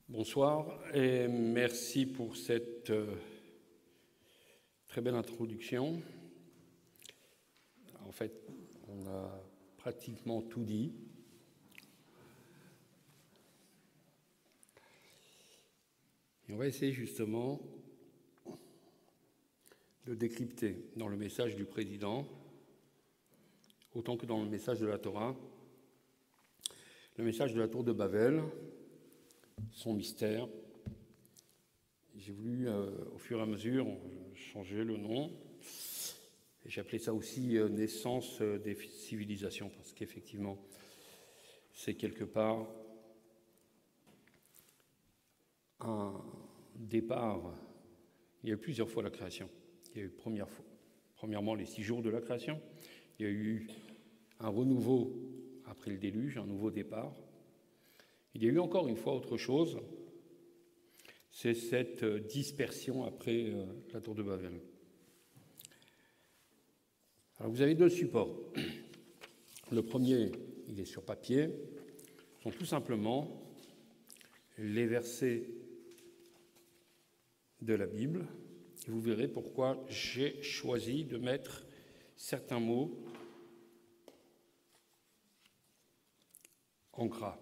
Bonsoir et merci pour cette très belle introduction. En fait, on a pratiquement tout dit. Et on va essayer justement de décrypter dans le message du président, autant que dans le message de la Torah, le message de la tour de Babel, son mystère. J'ai voulu, au fur et à mesure, changer le nom. Et j'ai appelé ça aussi naissance des civilisations, parce qu'effectivement, c'est quelque part un départ. Il y a eu plusieurs fois la création. Il y a eu premièrement les 6 jours de la création. Il y a eu un renouveau après le déluge, un nouveau départ. Il y a eu encore une fois autre chose, c'est cette dispersion après la tour de Babel. Alors vous avez 2 supports. Le premier, il est sur papier, sont tout simplement les versets de la Bible. Et vous verrez pourquoi j'ai choisi de mettre certains mots en gras.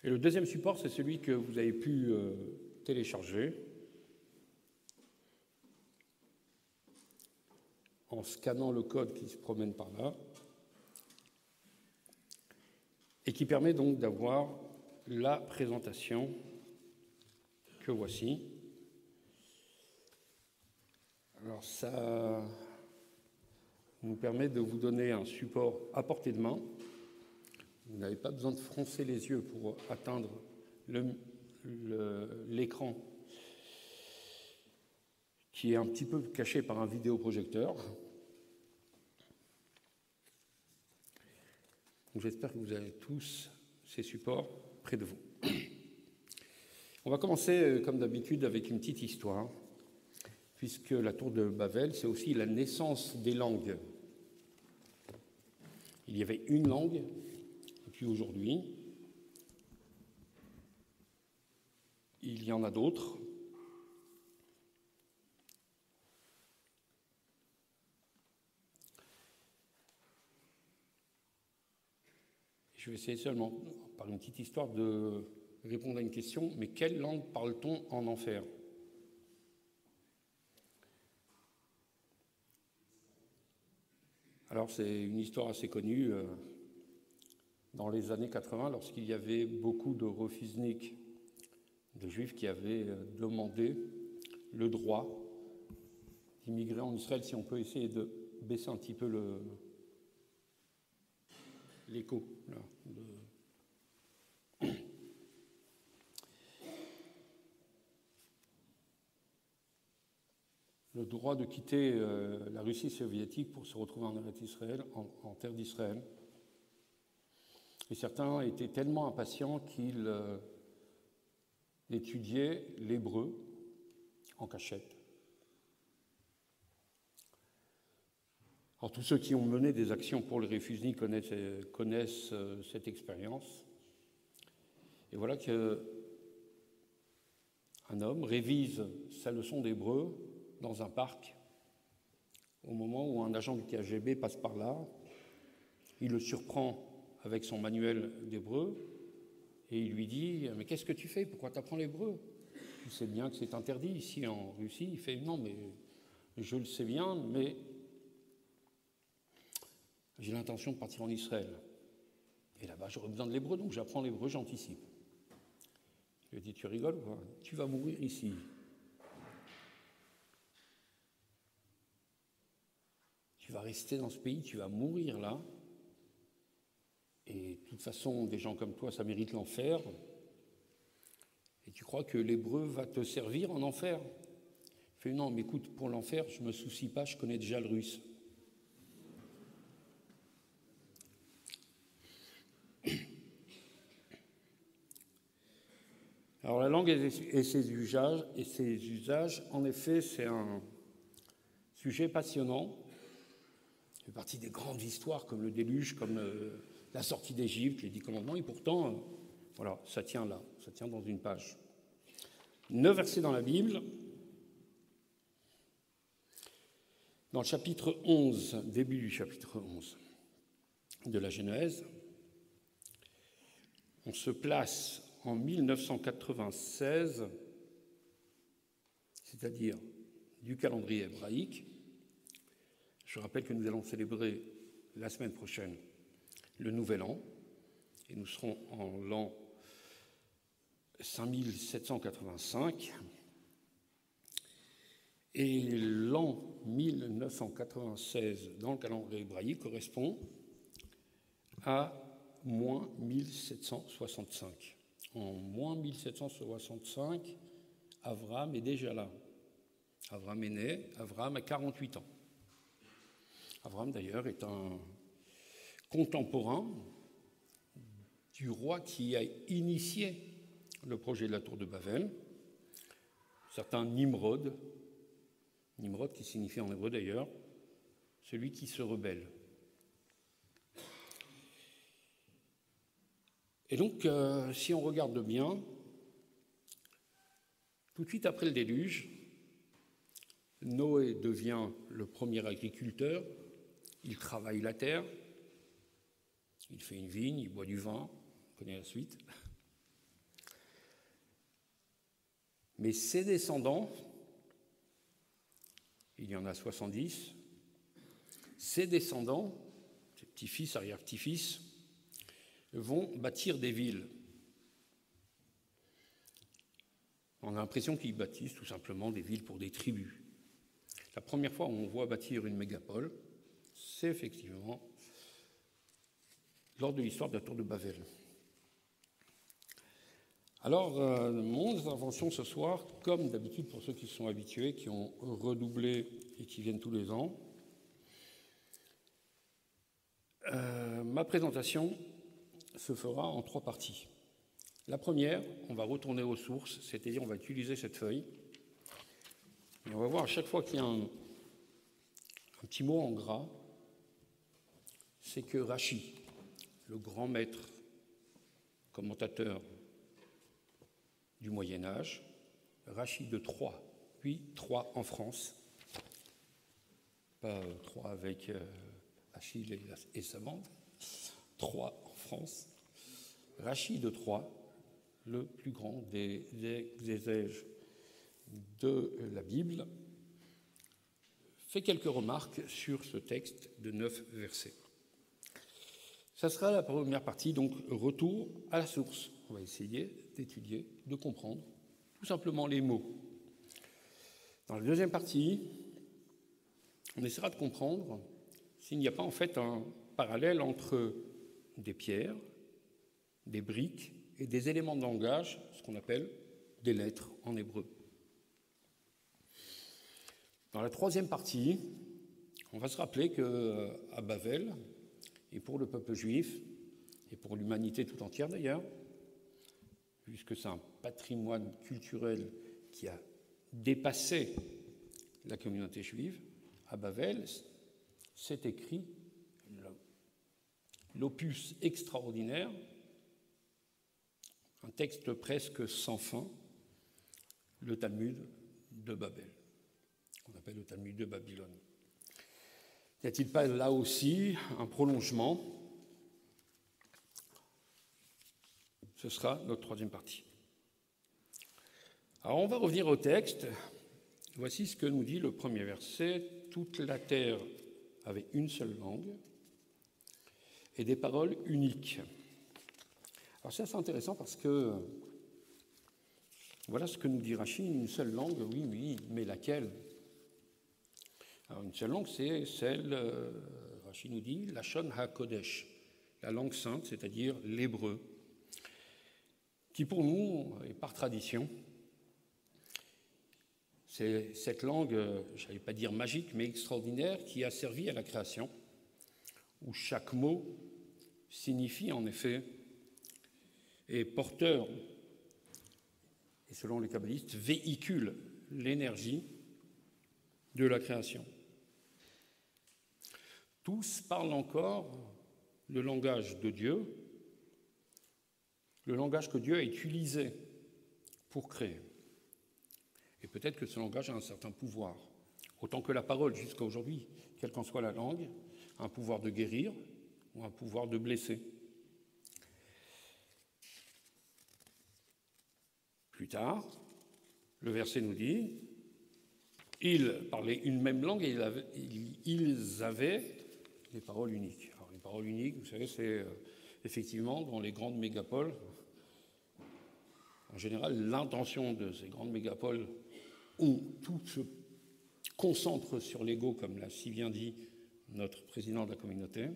Et le deuxième support, c'est celui que vous avez pu télécharger en scannant le code qui se promène par là et qui permet donc d'avoir la présentation que voici. Alors ça nous permet de vous donner un support à portée de main. Vous n'avez pas besoin de froncer les yeux pour atteindre l'écran qui est un petit peu caché par un vidéoprojecteur. J'espère que vous avez tous ces supports près de vous. On va commencer, comme d'habitude, avec une petite histoire, puisque la tour de Babel, c'est aussi la naissance des langues. Il y avait une langue. Puis aujourd'hui, il y en a d'autres. Je vais essayer seulement, par une petite histoire, de répondre à une question. Mais quelle langue parle-t-on en enfer ? Alors, c'est une histoire assez connue. Dans les années 80, lorsqu'il y avait beaucoup de refusniks, de juifs qui avaient demandé le droit d'immigrer en Israël, si on peut essayer de baisser un petit peu l'écho. Le droit de quitter la Russie soviétique pour se retrouver en terre d'Israël. Et certains étaient tellement impatients qu'ils étudiaient l'hébreu en cachette. Alors, tous ceux qui ont mené des actions pour les réfugiés connaissent cette expérience. Et voilà qu'un homme révise sa leçon d'hébreu dans un parc au moment où un agent du KGB passe par là. Il le surprend avec son manuel d'hébreu, et il lui dit « Mais qu'est-ce que tu fais ? Pourquoi tu apprends l'hébreu ? Tu sais bien que c'est interdit ici en Russie. » Il fait « Non, mais je le sais bien, mais j'ai l'intention de partir en Israël. Et là-bas, j'aurais besoin de l'hébreu, donc j'apprends l'hébreu, j'anticipe. » Il lui dit « Tu rigoles quoi ? Tu vas mourir ici. Tu vas rester dans ce pays, tu vas mourir là. Et de toute façon, des gens comme toi, ça mérite l'enfer. Et tu crois que l'hébreu va te servir en enfer ? Il fait non, mais écoute, pour l'enfer, je ne me soucie pas, je connais déjà le russe. Alors la langue et ses usages, en effet, c'est un sujet passionnant. Il fait partie des grandes histoires comme le déluge, comme la sortie d'Égypte, les 10 commandements, et pourtant, Voilà, ça tient là, ça tient dans une page. 9 versets dans la Bible. Dans le chapitre 11, début du chapitre 11 de la Genèse, on se place en 1996, c'est-à-dire du calendrier hébraïque. Je rappelle que nous allons célébrer la semaine prochaine le Nouvel An, et nous serons en l'an 5785. Et l'an 1996 dans le calendrier hébraïque correspond à moins 1765. En moins 1765, Abraham est déjà là. Abraham est né, Abraham a 48 ans. Abraham, d'ailleurs, est un contemporain du roi qui a initié le projet de la tour de Babel, certain Nimrod qui signifie en hébreu d'ailleurs, celui qui se rebelle. Et donc, si on regarde bien, tout de suite après le déluge, Noé devient le premier agriculteur, il travaille la terre, il fait une vigne, il boit du vin, on connaît la suite. Mais ses descendants, il y en a 70, ses descendants, ses petits-fils, arrière-petits-fils, vont bâtir des villes. On a l'impression qu'ils bâtissent tout simplement des villes pour des tribus. La première fois où on voit bâtir une mégapole, c'est effectivement lors de l'histoire de la tour de Babel. Alors, mon intervention ce soir, comme d'habitude pour ceux qui sont habitués, qui ont redoublé et qui viennent tous les ans, ma présentation se fera en 3 parties. La première, on va retourner aux sources, c'est-à-dire on va utiliser cette feuille, et on va voir à chaque fois qu'il y a un petit mot en gras, c'est que Rachi, le grand maître commentateur du Moyen-Âge, Rachi de Troyes, puis Troyes en France, pas Troyes avec Achille et sa bande, Troyes en France, Rachi de Troyes, le plus grand des exégètes de la Bible, fait quelques remarques sur ce texte de 9 versets. Ça sera la première partie, donc retour à la source. On va essayer d'étudier, de comprendre tout simplement les mots. Dans la deuxième partie, on essaiera de comprendre s'il n'y a pas en fait un parallèle entre des pierres, des briques et des éléments de langage, ce qu'on appelle des lettres en hébreu. Dans la troisième partie, on va se rappeler qu'à Babel, et pour le peuple juif, et pour l'humanité tout entière d'ailleurs, puisque c'est un patrimoine culturel qui a dépassé la communauté juive, à Babel, c'est écrit l'opus extraordinaire, un texte presque sans fin, le Talmud de Babel, qu'on appelle le Talmud de Babylone. Y a-t-il pas là aussi un prolongement? Ce sera notre troisième partie. Alors on va revenir au texte. Voici ce que nous dit le premier verset. Toute la terre avait une seule langue et des paroles uniques. Alors c'est assez intéressant parce que voilà ce que nous dit Rachi, une seule langue, oui, mais laquelle? Alors une seule langue, c'est celle, Rachi nous dit, Lashon HaKodesh, la langue sainte, c'est-à-dire l'hébreu, qui pour nous, et par tradition, c'est cette langue, je n'allais pas dire magique, mais extraordinaire, qui a servi à la création, où chaque mot signifie en effet, est porteur, et selon les kabbalistes, véhicule l'énergie de la création. Tous parlent encore le langage de Dieu, le langage que Dieu a utilisé pour créer. Et peut-être que ce langage a un certain pouvoir, autant que la parole jusqu'à aujourd'hui, quelle qu'en soit la langue, a un pouvoir de guérir ou un pouvoir de blesser. Plus tard, le verset nous dit, ils parlaient une même langue et ils avaient des paroles uniques. Alors, les paroles uniques, vous savez, c'est effectivement dans les grandes mégapoles. En général, l'intention de ces grandes mégapoles où tout se concentre sur l'ego, comme l'a si bien dit notre président de la communauté.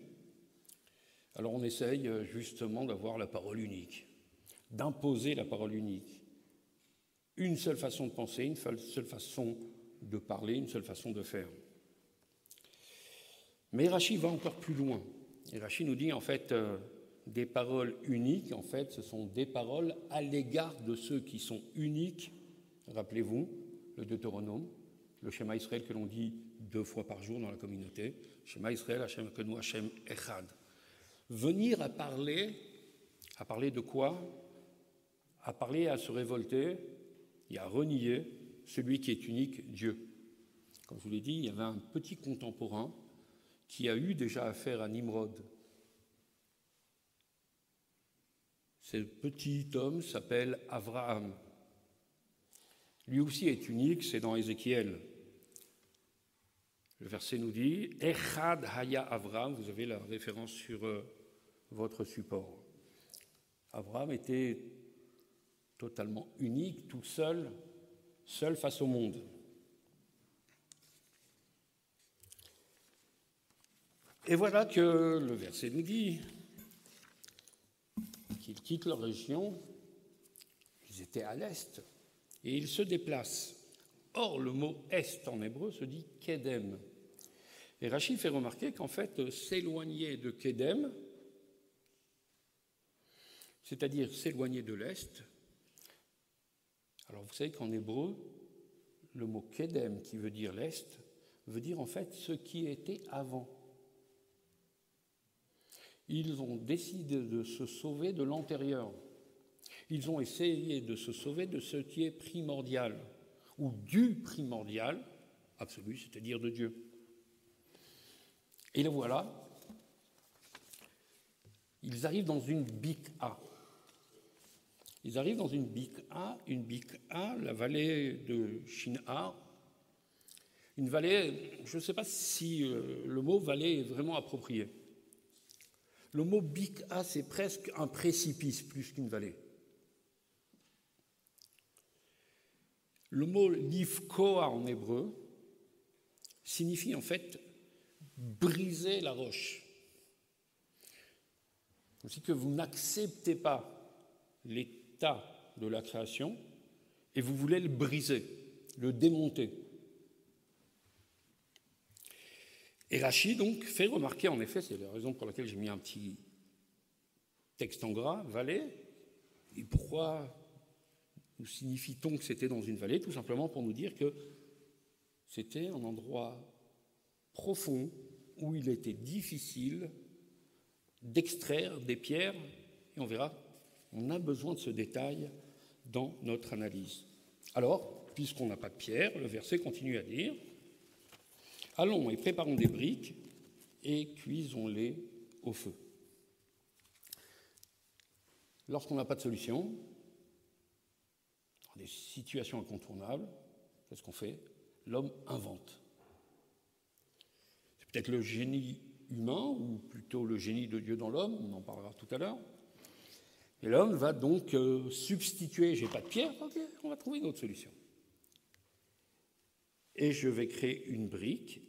Alors on essaye justement d'avoir la parole unique, d'imposer la parole unique. Une seule façon de penser, une seule façon de parler, une seule façon de faire. Mais Rachi va encore plus loin. Et Rachi nous dit en fait des paroles uniques, en fait ce sont des paroles à l'égard de ceux qui sont uniques. Rappelez-vous le Deutéronome, le Shema Israël que l'on dit 2 fois par jour dans la communauté. Shema Israël, Hashem Ekenu, Hashem Echad. Venir à parler de quoi? À parler, à se révolter et à renier celui qui est unique, Dieu. Comme je vous l'ai dit, il y avait un petit contemporain qui a eu déjà affaire à Nimrod. Ce petit homme s'appelle Abraham. Lui aussi est unique, c'est dans Ézéchiel. Le verset nous dit « Echad haya Avraham », vous avez la référence sur votre support. Abraham était totalement unique, tout seul face au monde. Et voilà que le verset nous dit qu'ils quittent leur région, ils étaient à l'est, et ils se déplacent. Or, le mot « est » en hébreu se dit « kedem ». Et Rachi fait remarquer qu'en fait, s'éloigner de Kedem, c'est-à-dire s'éloigner de l'Est, alors vous savez qu'en hébreu, le mot Kedem, qui veut dire l'Est, veut dire en fait ce qui était avant. Ils ont décidé de se sauver de l'antérieur. Ils ont essayé de se sauver de ce qui est primordial, ou du primordial absolu, c'est-à-dire de Dieu. Et le voilà, ils arrivent dans une Bik'a. Ils arrivent dans une Bik'a, la vallée de Shinar, une vallée, je ne sais pas si le mot vallée est vraiment approprié. Le mot Bik'a, c'est presque un précipice plus qu'une vallée. Le mot Livkoa en hébreu signifie en fait briser la roche. C'est que vous n'acceptez pas l'état de la création et vous voulez le briser, le démonter. Et Rachi donc fait remarquer, en effet, c'est la raison pour laquelle j'ai mis un petit texte en gras, vallée. Et pourquoi nous signifie-t-on que c'était dans une vallée? Tout simplement pour nous dire que c'était un endroit profond où il était difficile d'extraire des pierres, et on verra, on a besoin de ce détail dans notre analyse. Alors, puisqu'on n'a pas de pierre, le verset continue à dire « Allons et préparons des briques et cuisons-les au feu. » Lorsqu'on n'a pas de solution, dans des situations incontournables, qu'est-ce qu'on fait? L'homme invente. C'est peut-être le génie humain, ou plutôt le génie de Dieu dans l'homme, on en parlera tout à l'heure. Et l'homme va donc substituer, j'ai pas de pierre, ok, on va trouver une autre solution. Et je vais créer une brique.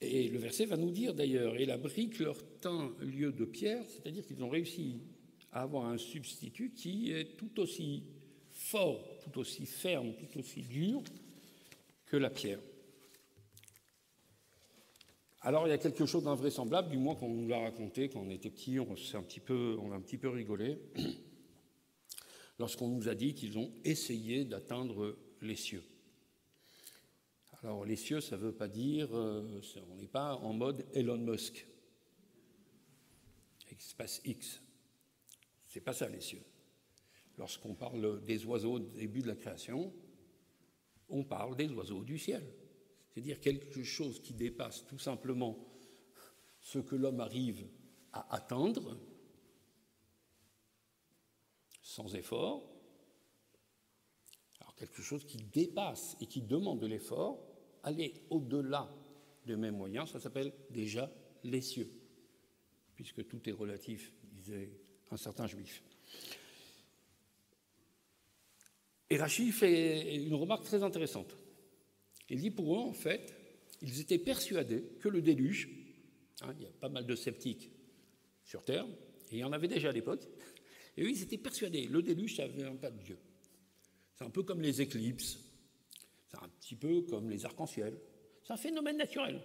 Et le verset va nous dire d'ailleurs, et la brique leur tint lieu de pierre, c'est-à-dire qu'ils ont réussi à avoir un substitut qui est tout aussi fort, tout aussi ferme, tout aussi dur que la pierre. Alors il y a quelque chose d'invraisemblable, du moins qu'on nous l'a raconté quand on était petit, on a un petit peu rigolé, lorsqu'on nous a dit qu'ils ont essayé d'atteindre les cieux. Alors les cieux, ça ne veut pas dire, on n'est pas en mode Elon Musk, avec SpaceX. C'est pas ça, les cieux. Lorsqu'on parle des oiseaux au début de la création, on parle des oiseaux du ciel. C'est-à-dire quelque chose qui dépasse tout simplement ce que l'homme arrive à atteindre sans effort. Alors quelque chose qui dépasse et qui demande de l'effort, aller au-delà de mes moyens, ça s'appelle déjà les cieux, puisque tout est relatif, disait un certain juif. Et Rachid fait une remarque très intéressante. Il dit pour eux, en fait, ils étaient persuadés que le déluge, il y a pas mal de sceptiques sur Terre, et il y en avait déjà à l'époque, et eux, ils étaient persuadés, le déluge, ça vient pas de Dieu. C'est un peu comme les éclipses, c'est un petit peu comme les arcs-en-ciel. C'est un phénomène naturel.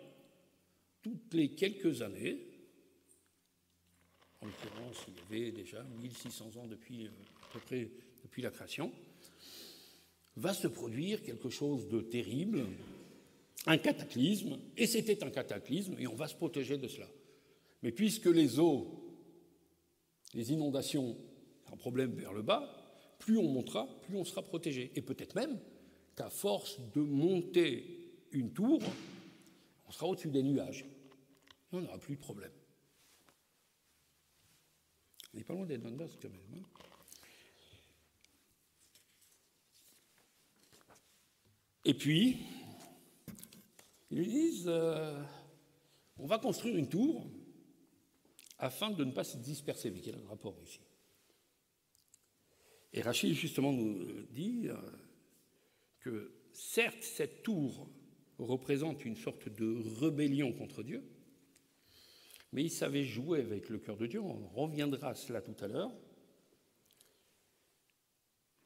Toutes les quelques années, en l'occurrence, il y avait déjà 1600 ans depuis, à peu près depuis la création, va se produire quelque chose de terrible, un cataclysme, et c'était un cataclysme, et on va se protéger de cela. Mais puisque les eaux, les inondations, c'est un problème vers le bas, plus on montera, plus on sera protégé. Et peut-être même qu'à force de monter une tour, on sera au-dessus des nuages. Et on n'aura plus de problème. On n'est pas loin des Donbass quand même. Hein. Et puis, ils lui disent, on va construire une tour afin de ne pas se disperser. Mais quel est le rapport ici? Et Rachid, justement, nous dit que, certes, cette tour représente une sorte de rébellion contre Dieu, mais il savait jouer avec le cœur de Dieu, on reviendra à cela tout à l'heure.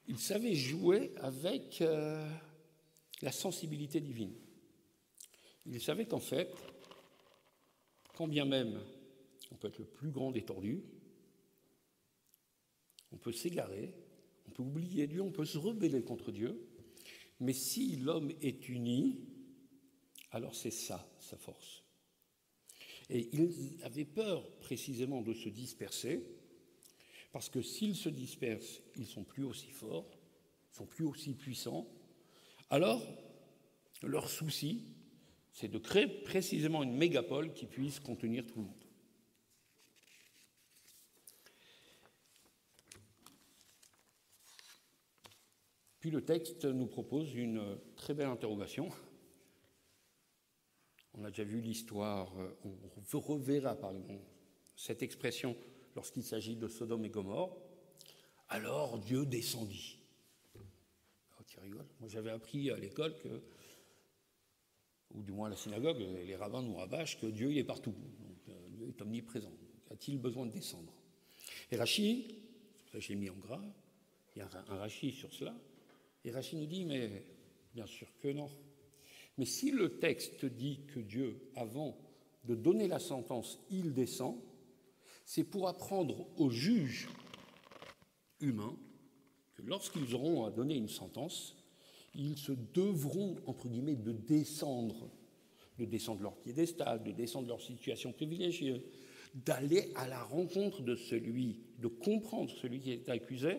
Il savait jouer avec la sensibilité divine. Il savait qu'en fait, quand bien même on peut être le plus grand des tordus, on peut s'égarer, on peut oublier Dieu, on peut se rebeller contre Dieu, mais si l'homme est uni, alors c'est ça, sa force. Et ils avaient peur précisément de se disperser, parce que s'ils se dispersent, ils ne sont plus aussi forts, ils ne sont plus aussi puissants. Alors, leur souci, c'est de créer précisément une mégapole qui puisse contenir tout le monde. Puis le texte nous propose une très belle interrogation. On a déjà vu l'histoire, on reverra pardon, cette expression lorsqu'il s'agit de Sodome et Gomorrhe. Alors Dieu descendit. Oh, tu rigoles. Moi j'avais appris à l'école que, ou du moins à la synagogue, les rabbins nous rabâchent que Dieu il est partout. Donc Dieu est omniprésent. A-t-il besoin de descendre? Et Rachid, ça j'ai mis en gras, il y a un Rachid sur cela, et Rachid nous dit, mais bien sûr que non. Mais si le texte dit que Dieu, avant de donner la sentence, il descend, c'est pour apprendre aux juges humains que lorsqu'ils auront à donner une sentence, ils se devront, entre guillemets, de descendre leur piédestal, de descendre leur situation privilégiée, d'aller à la rencontre de celui, de comprendre celui qui est accusé,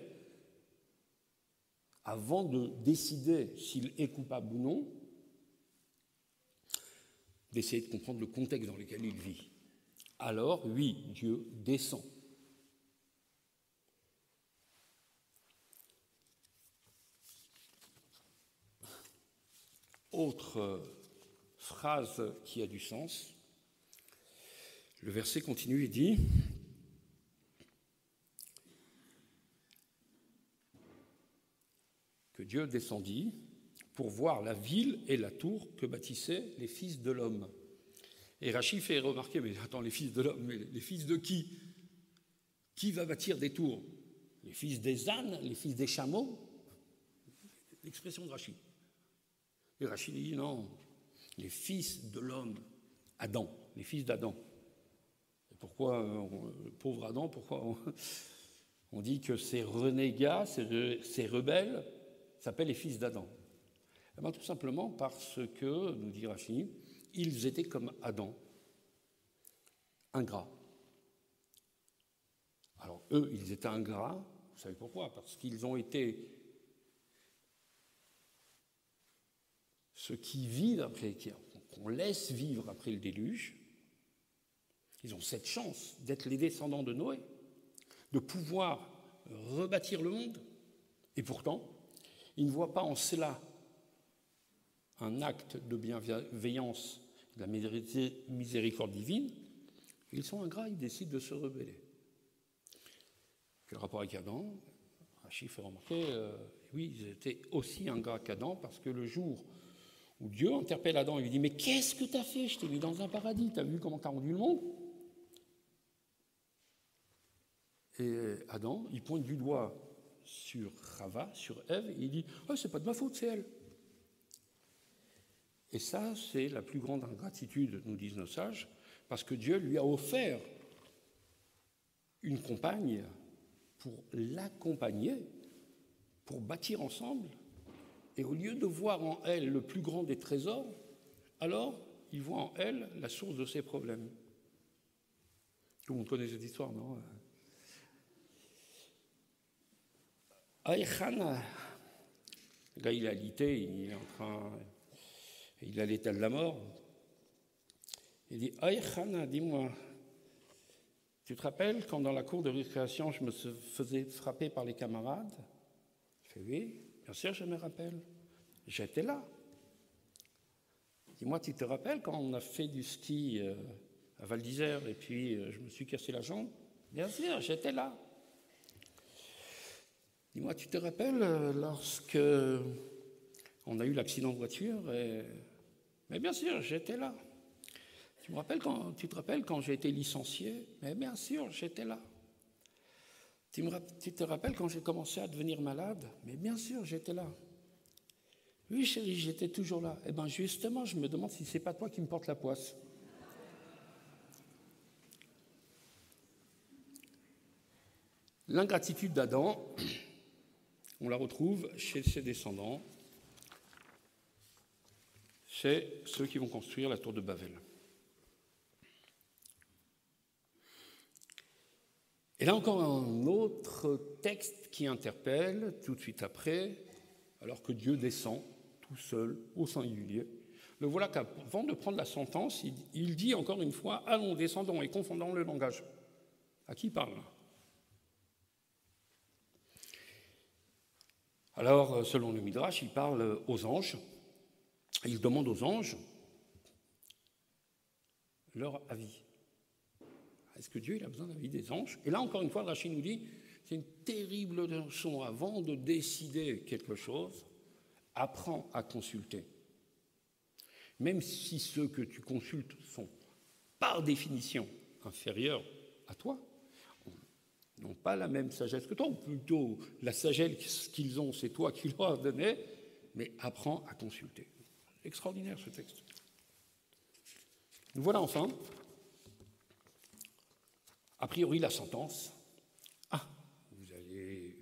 avant de décider s'il est coupable ou non, d'essayer de comprendre le contexte dans lequel il vit. Alors, oui, Dieu descend. Autre phrase qui a du sens, le verset continue et dit que Dieu descendit pour voir la ville et la tour que bâtissaient les fils de l'homme. Et Rachid fait remarquer, mais attends, les fils de l'homme, mais les fils de qui? Qui va bâtir des tours? Les fils des ânes, les fils des chameaux? L'expression de Rachid. Et Rachid dit non, les fils de l'homme, Adam, les fils d'Adam. Et pourquoi, le pauvre Adam, pourquoi on dit que ces renégats, ces rebelles, s'appellent les fils d'Adam? Eh bien, tout simplement parce que, nous dit Rachid, ils étaient comme Adam, ingrats. Alors eux, ils étaient ingrats, vous savez pourquoi? Parce qu'ils ont été ceux qui vivent après, qu'on laisse vivre après le déluge. Ils ont cette chance d'être les descendants de Noé, de pouvoir rebâtir le monde. Et pourtant, ils ne voient pas en cela un acte de bienveillance, de la miséricorde divine. Ils sont ingrats, ils décident de se rebeller. Quel rapport avec Adam? Rachid fait remarquer, oui, ils étaient aussi ingrats qu'Adam, parce que le jour où Dieu interpelle Adam et lui dit « Mais qu'est-ce que tu as fait? Je t'ai mis dans un paradis, tu as vu comment tu as rendu le monde ?» Et Adam, il pointe du doigt sur Chava, sur Ève, et il dit « Oh, c'est pas de ma faute, c'est elle. » Et ça, c'est la plus grande ingratitude, nous disent nos sages, parce que Dieu lui a offert une compagne pour l'accompagner, pour bâtir ensemble. Et au lieu de voir en elle le plus grand des trésors, alors il voit en elle la source de ses problèmes. Tout le monde connaît cette histoire, non? Aïchana, là il est alité, il a l'état de la mort. Il dit Aïchana, dis-moi, tu te rappelles quand dans la cour de récréation je me faisais frapper par les camarades? Je fais oui, bien sûr je me rappelle, j'étais là. Dis-moi, tu te rappelles quand on a fait du ski à Val d'Isère et puis je me suis cassé la jambe? Bien sûr, j'étais là. Dis-moi, tu te rappelles lorsque on a eu l'accident de voiture Mais bien sûr, j'étais là. Tu te rappelles quand j'ai été licencié? Mais bien sûr, j'étais là. Tu te rappelles quand j'ai commencé à devenir malade? Mais bien sûr, j'étais là. Oui, chérie, j'étais toujours là. Eh bien, justement, je me demande si c'est pas toi qui me porte la poisse. L'ingratitude d'Adam, on la retrouve chez ses descendants, chez ceux qui vont construire la tour de Babel. Et là encore un autre texte qui interpelle tout de suite après, alors que Dieu descend tout seul au singulier. Le voilà qu'avant de prendre la sentence, il dit encore une fois « Allons, descendons et confondons le langage ». À qui il parle? Alors, selon le Midrash, il parle aux anges. Il demande aux anges leur avis. Est-ce que Dieu il a besoin de l'avis des anges? Et là, encore une fois, Rachid nous dit, c'est une terrible leçon. Avant de décider quelque chose, apprends à consulter. Même si ceux que tu consultes sont, par définition, inférieurs à toi, n'ont pas la même sagesse que toi, ou plutôt la sagesse qu'ils ont, c'est toi qui leur as donné, mais apprends à consulter. Extraordinaire ce texte. Nous voilà enfin, a priori la sentence. Ah, vous avez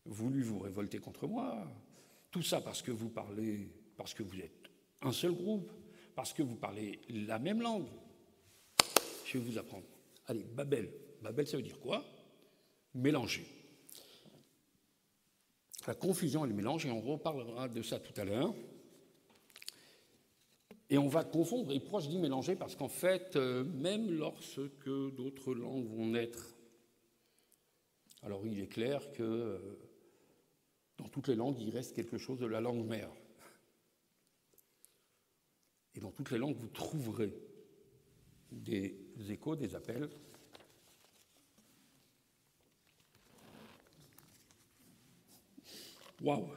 voulu vous révolter contre moi, tout ça parce que vous êtes un seul groupe, parce que vous parlez la même langue. Je vais vous apprendre. Allez, Babel. Babel, ça veut dire quoi? Mélanger. La confusion et le mélange, et on reparlera de ça tout à l'heure. Et on va confondre, et pourquoi je dis mélanger? Parce qu'en fait, même lorsque d'autres langues vont naître, alors il est clair que dans toutes les langues, il reste quelque chose de la langue mère. Et dans toutes les langues, vous trouverez des échos, des appels. Waouh!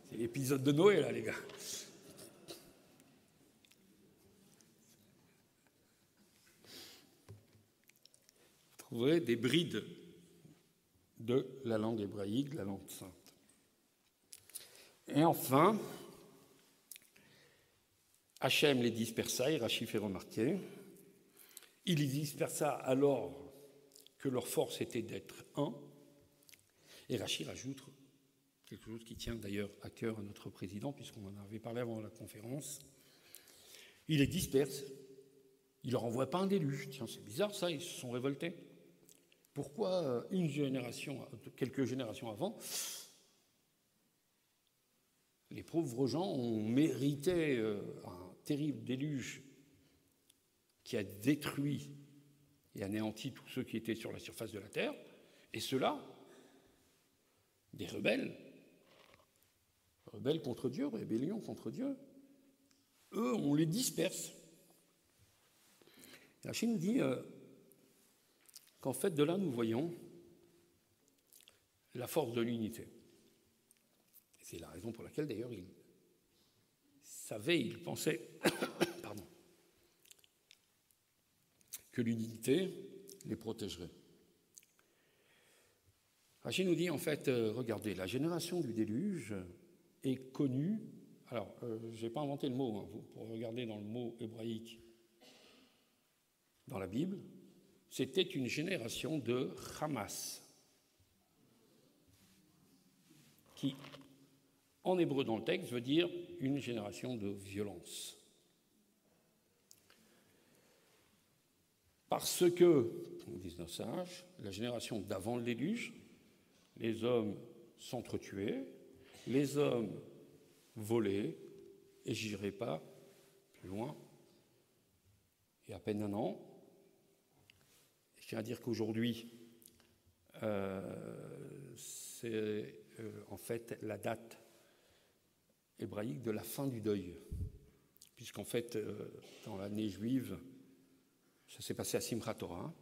C'est l'épisode de Noé, là, les gars. Vous trouverez des brides de la langue hébraïque, de la langue sainte. Et enfin, Hachem les dispersa, et Rachid fait remarquer, il les dispersa alors que leur force était d'être un, et Rachid rajoute quelque chose qui tient d'ailleurs à cœur à notre président, puisqu'on en avait parlé avant la conférence. Il les disperse, il ne leur envoie pas un déluge. Tiens, c'est bizarre ça, ils se sont révoltés. Pourquoi quelques générations avant, les pauvres gens ont mérité un terrible déluge qui a détruit et anéanti tous ceux qui étaient sur la surface de la terre, et ceux-là, des rebelles contre Dieu, rébellion contre Dieu, eux, on les disperse. Et Rachid nous dit qu'en fait, de là, nous voyons la force de l'unité. C'est la raison pour laquelle, d'ailleurs, il pensait pardon, que l'unité les protégerait. Rachid nous dit, en fait, regardez, la génération du déluge est connue. Alors, je n'ai pas inventé le mot, vous pourrez regarder dans le mot hébraïque dans la Bible, c'était une génération de Hamas, qui, en hébreu dans le texte, veut dire une génération de violence. Parce que, nous disent nos sages, la génération d'avant le déluge, les hommes s'entretuaient, les hommes volaient, et je n'irai pas plus loin, il y a à peine un an. Je tiens à dire qu'aujourd'hui, c'est en fait la date hébraïque de la fin du deuil, puisqu'en fait, dans l'année juive, ça s'est passé à Simchat Torah,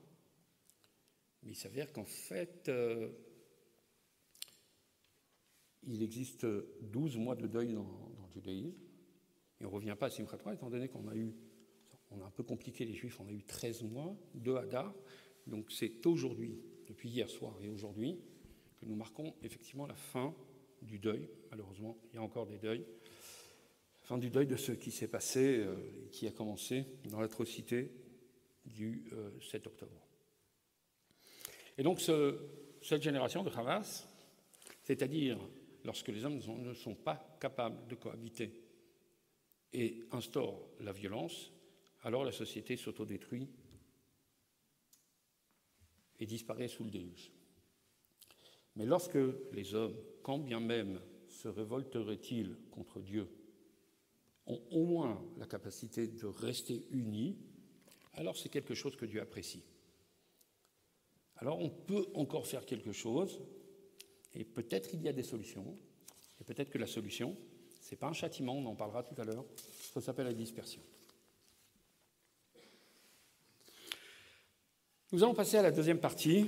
mais il s'avère qu'en fait, il existe 12 mois de deuil dans le judaïsme, et on ne revient pas à Simchat Torah, étant donné qu'on a un peu compliqué les Juifs, on a eu 13 mois, 2 Hadar, donc c'est aujourd'hui, depuis hier soir et aujourd'hui, que nous marquons effectivement la fin du deuil. Malheureusement, il y a encore des deuils. Fin du deuil de ce qui s'est passé et qui a commencé dans l'atrocité du 7 octobre. Et donc cette génération de Hamas, c'est-à-dire lorsque les hommes ne sont pas capables de cohabiter et instaurent la violence, alors la société s'autodétruit et disparaît sous le déluge. Mais lorsque les hommes, quand bien même se révolteraient-ils contre Dieu, ont au moins la capacité de rester unis, alors c'est quelque chose que Dieu apprécie. Alors on peut encore faire quelque chose, et peut-être il y a des solutions, et peut-être que la solution, ce n'est pas un châtiment, on en parlera tout à l'heure, ça s'appelle la dispersion. Nous allons passer à la deuxième partie.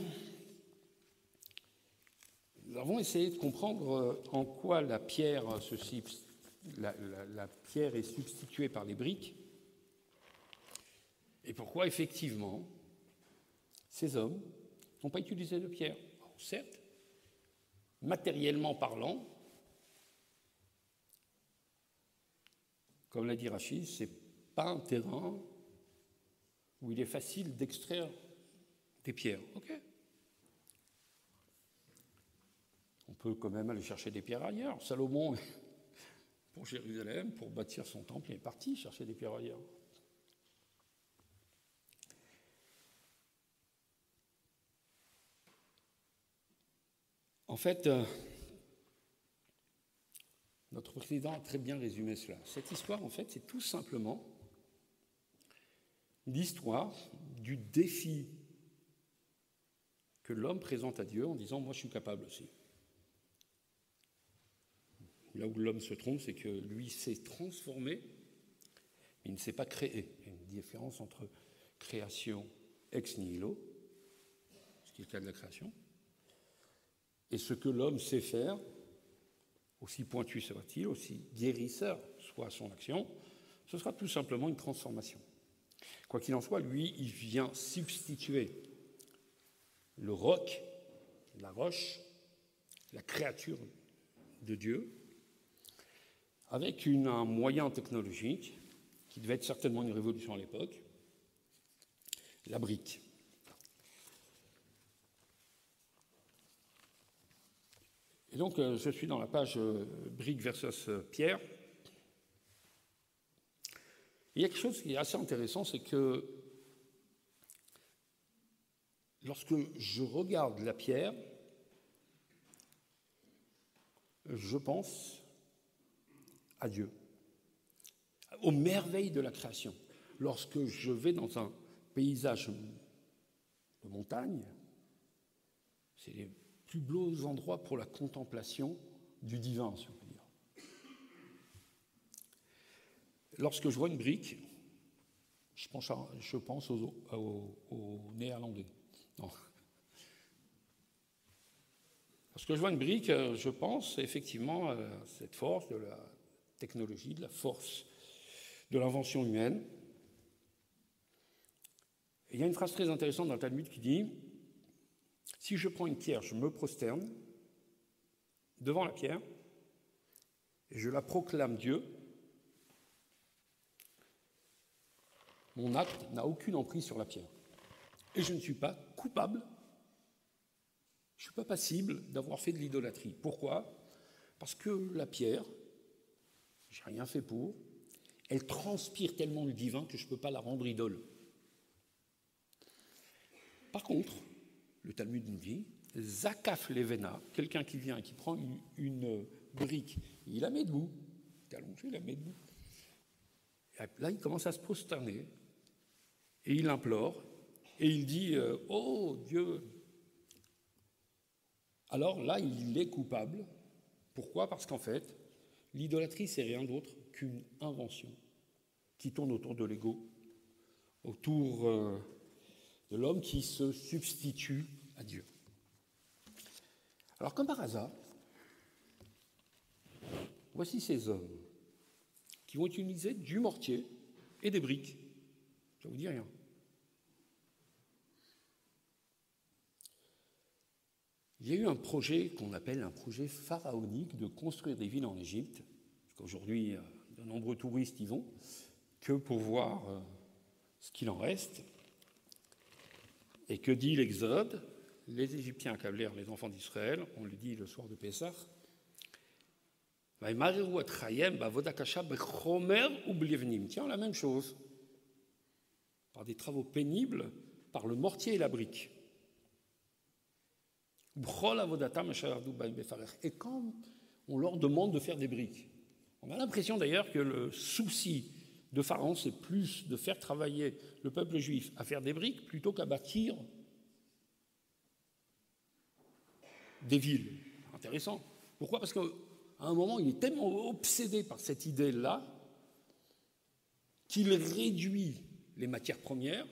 Nous avons essayé de comprendre en quoi la pierre est substituée par les briques et pourquoi, effectivement, ces hommes n'ont pas utilisé de pierre. Alors, certes, matériellement parlant, comme l'a dit Rachid, ce n'est pas un terrain où il est facile d'extraire des pierres. Ok. On peut quand même aller chercher des pierres ailleurs. Salomon, pour Jérusalem, pour bâtir son temple, il est parti chercher des pierres ailleurs. En fait, notre président a très bien résumé cela. Cette histoire, en fait, c'est tout simplement l'histoire du défi que l'homme présente à Dieu en disant « moi, je suis capable aussi ». Là où l'homme se trompe, c'est que lui s'est transformé, mais il ne s'est pas créé. Il y a une différence entre création ex nihilo, ce qui est le cas de la création, et ce que l'homme sait faire, aussi pointu soit-il, aussi guérisseur soit son action, ce sera tout simplement une transformation. Quoi qu'il en soit, lui, il vient substituer le roc, la roche, la créature de Dieu, avec un moyen technologique qui devait être certainement une révolution à l'époque, la brique. Et donc, je suis dans la page brique versus pierre. Il y a quelque chose qui est assez intéressant, c'est que lorsque je regarde la pierre, je pense à Dieu, aux merveilles de la création. Lorsque je vais dans un paysage de montagne, c'est les plus beaux endroits pour la contemplation du divin, si on peut dire. Lorsque je vois une brique, je pense aux Néerlandais. Non. Lorsque je vois une brique, je pense effectivement à cette force de la technologie, de la force de l'invention humaine. Et il y a une phrase très intéressante dans le Talmud qui dit « Si je prends une pierre, je me prosterne devant la pierre et je la proclame Dieu, mon acte n'a aucune emprise sur la pierre. Et je ne suis pas coupable, je ne suis pas passible d'avoir fait de l'idolâtrie. Pourquoi ? Parce que la pierre, je n'ai rien fait pour, elle transpire tellement le divin que je ne peux pas la rendre idole. Par contre, le Talmud nous dit, Zakaf Levena, quelqu'un qui vient et qui prend une brique, il la met debout, il est allongé, il la met debout. Et là, il commence à se prosterner, et il implore, et il dit « Oh Dieu !» Alors là, il est coupable. Pourquoi ? Parce qu'en fait, l'idolâtrie, c'est rien d'autre qu'une invention qui tourne autour de l'ego, autour de l'homme qui se substitue à Dieu. Alors, comme par hasard, voici ces hommes qui vont utiliser du mortier et des briques. Ça ne vous dit rien. Il y a eu un projet qu'on appelle un projet pharaonique de construire des villes en Égypte, parce qu'aujourd'hui, de nombreux touristes y vont, que pour voir ce qu'il en reste. Et que dit l'Exode ? Les Égyptiens accablèrent les enfants d'Israël, on le dit le soir de Pessah. Tiens, la même chose. Par des travaux pénibles, par le mortier et la brique. Et quand on leur demande de faire des briques, on a l'impression d'ailleurs que le souci de Pharaon, c'est plus de faire travailler le peuple juif à faire des briques plutôt qu'à bâtir des villes. Intéressant. Pourquoi ? Parce qu'à un moment, il est tellement obsédé par cette idée-là qu'il réduit les matières premières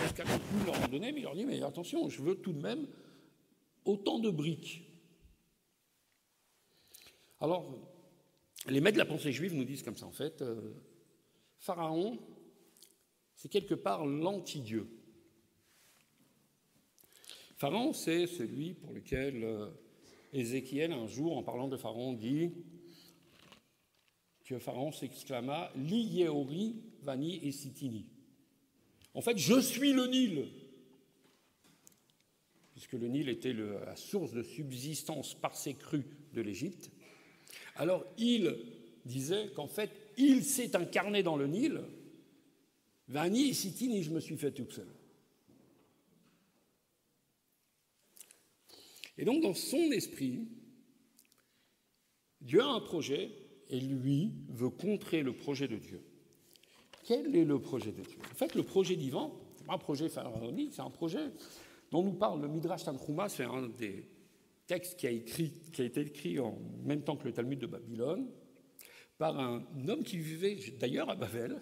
jusqu'à ne plus leur en donner, mais il leur dit « Mais attention, je veux tout de même autant de briques. » Alors, les maîtres de la pensée juive nous disent comme ça, en fait, Pharaon, c'est quelque part l'anti-Dieu. Pharaon, c'est celui pour lequel Ézéchiel, un jour, en parlant de Pharaon, dit que Pharaon s'exclama « Li Yeori Vani et Sitini ». En fait, je suis le Nil. Puisque le Nil était la source de subsistance par ses crues de l'Égypte. Alors, il disait qu'en fait, il s'est incarné dans le Nil. Vani et Sitini, je me suis fait tout seul. Et donc, dans son esprit, Dieu a un projet et lui veut contrer le projet de Dieu. Quel est le projet de Dieu ? En fait, le projet divin, ce n'est pas un projet pharaonique, c'est un projet dont nous parle le Midrash Tanchuma, c'est un des textes qui a été écrit en même temps que le Talmud de Babylone, par un homme qui vivait d'ailleurs à Babel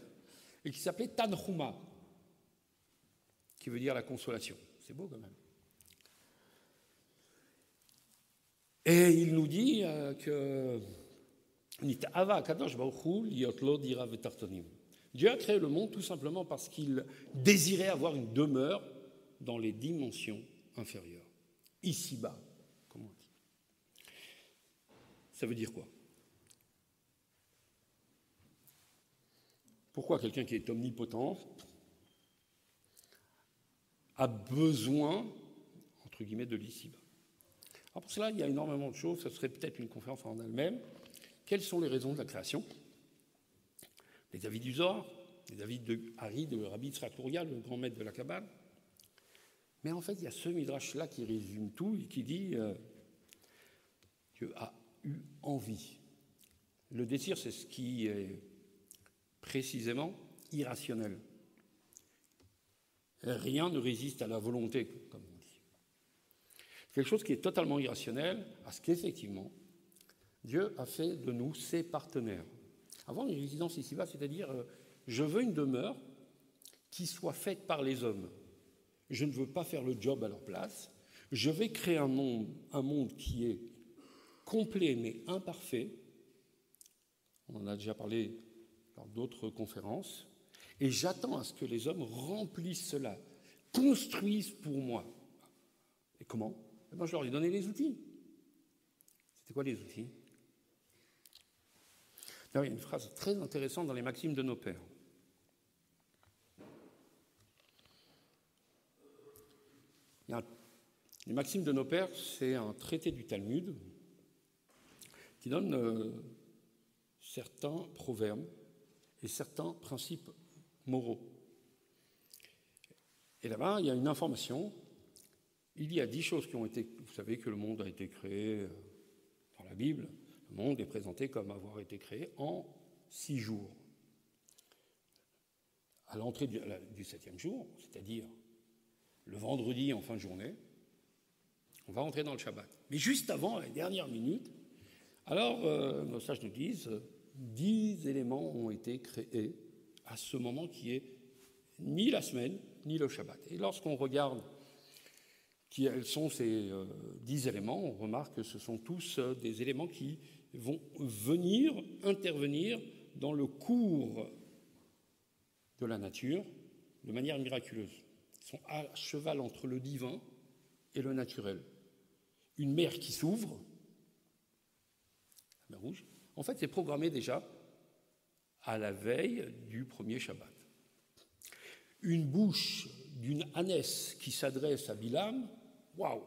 et qui s'appelait Tanchuma, qui veut dire la consolation. C'est beau quand même. Et il nous dit que Dieu a créé le monde tout simplement parce qu'il désirait avoir une demeure dans les dimensions inférieures. Ici-bas, comme on dit. Ça veut dire quoi ? Pourquoi quelqu'un qui est omnipotent a besoin, entre guillemets, de l'ici-bas ? Alors pour cela, il y a énormément de choses, ce serait peut-être une conférence en elle-même. Quelles sont les raisons de la création ? Les avis du Zohar, les avis de Hari, de Rabbi Yitzhak Luria, le grand maître de la Kabbale. Mais en fait, il y a ce midrash-là qui résume tout et qui dit Dieu a eu envie. Le désir, c'est ce qui est précisément irrationnel. Rien ne résiste à la volonté, comme on dit. Quelque chose qui est totalement irrationnel, parce qu'effectivement, Dieu a fait de nous ses partenaires. Avoir une résidence ici-bas, c'est-à-dire, je veux une demeure qui soit faite par les hommes. Je ne veux pas faire le job à leur place. Je vais créer un monde qui est complet mais imparfait. On en a déjà parlé lors d'autres conférences. Et j'attends à ce que les hommes remplissent cela, construisent pour moi. Et comment ? Eh bien, je leur ai donné les outils. C'était quoi les outils ? Alors, il y a une phrase très intéressante dans les Maximes de nos pères. Les Maximes de nos pères, c'est un traité du Talmud qui donne certains proverbes et certains principes moraux. Et là-bas, il y a une information. Il y a 10 choses qui ont été... Vous savez que le monde a été créé dans la Bible. Le monde est présenté comme avoir été créé en 6 jours. À l'entrée du 7e jour, c'est-à-dire le vendredi en fin de journée, on va entrer dans le Shabbat. Mais juste avant, à la dernière minute, alors nos sages nous disent 10 éléments ont été créés à ce moment qui est ni la semaine, ni le Shabbat. Et lorsqu'on regarde quels sont ces 10 éléments, on remarque que ce sont tous des éléments qui vont venir intervenir dans le cours de la nature de manière miraculeuse. Ils sont à cheval entre le divin et le naturel. Une mer qui s'ouvre, la mer Rouge, en fait, c'est programmé déjà à la veille du premier Shabbat. Une bouche d'une ânesse qui s'adresse à Bilam, waouh,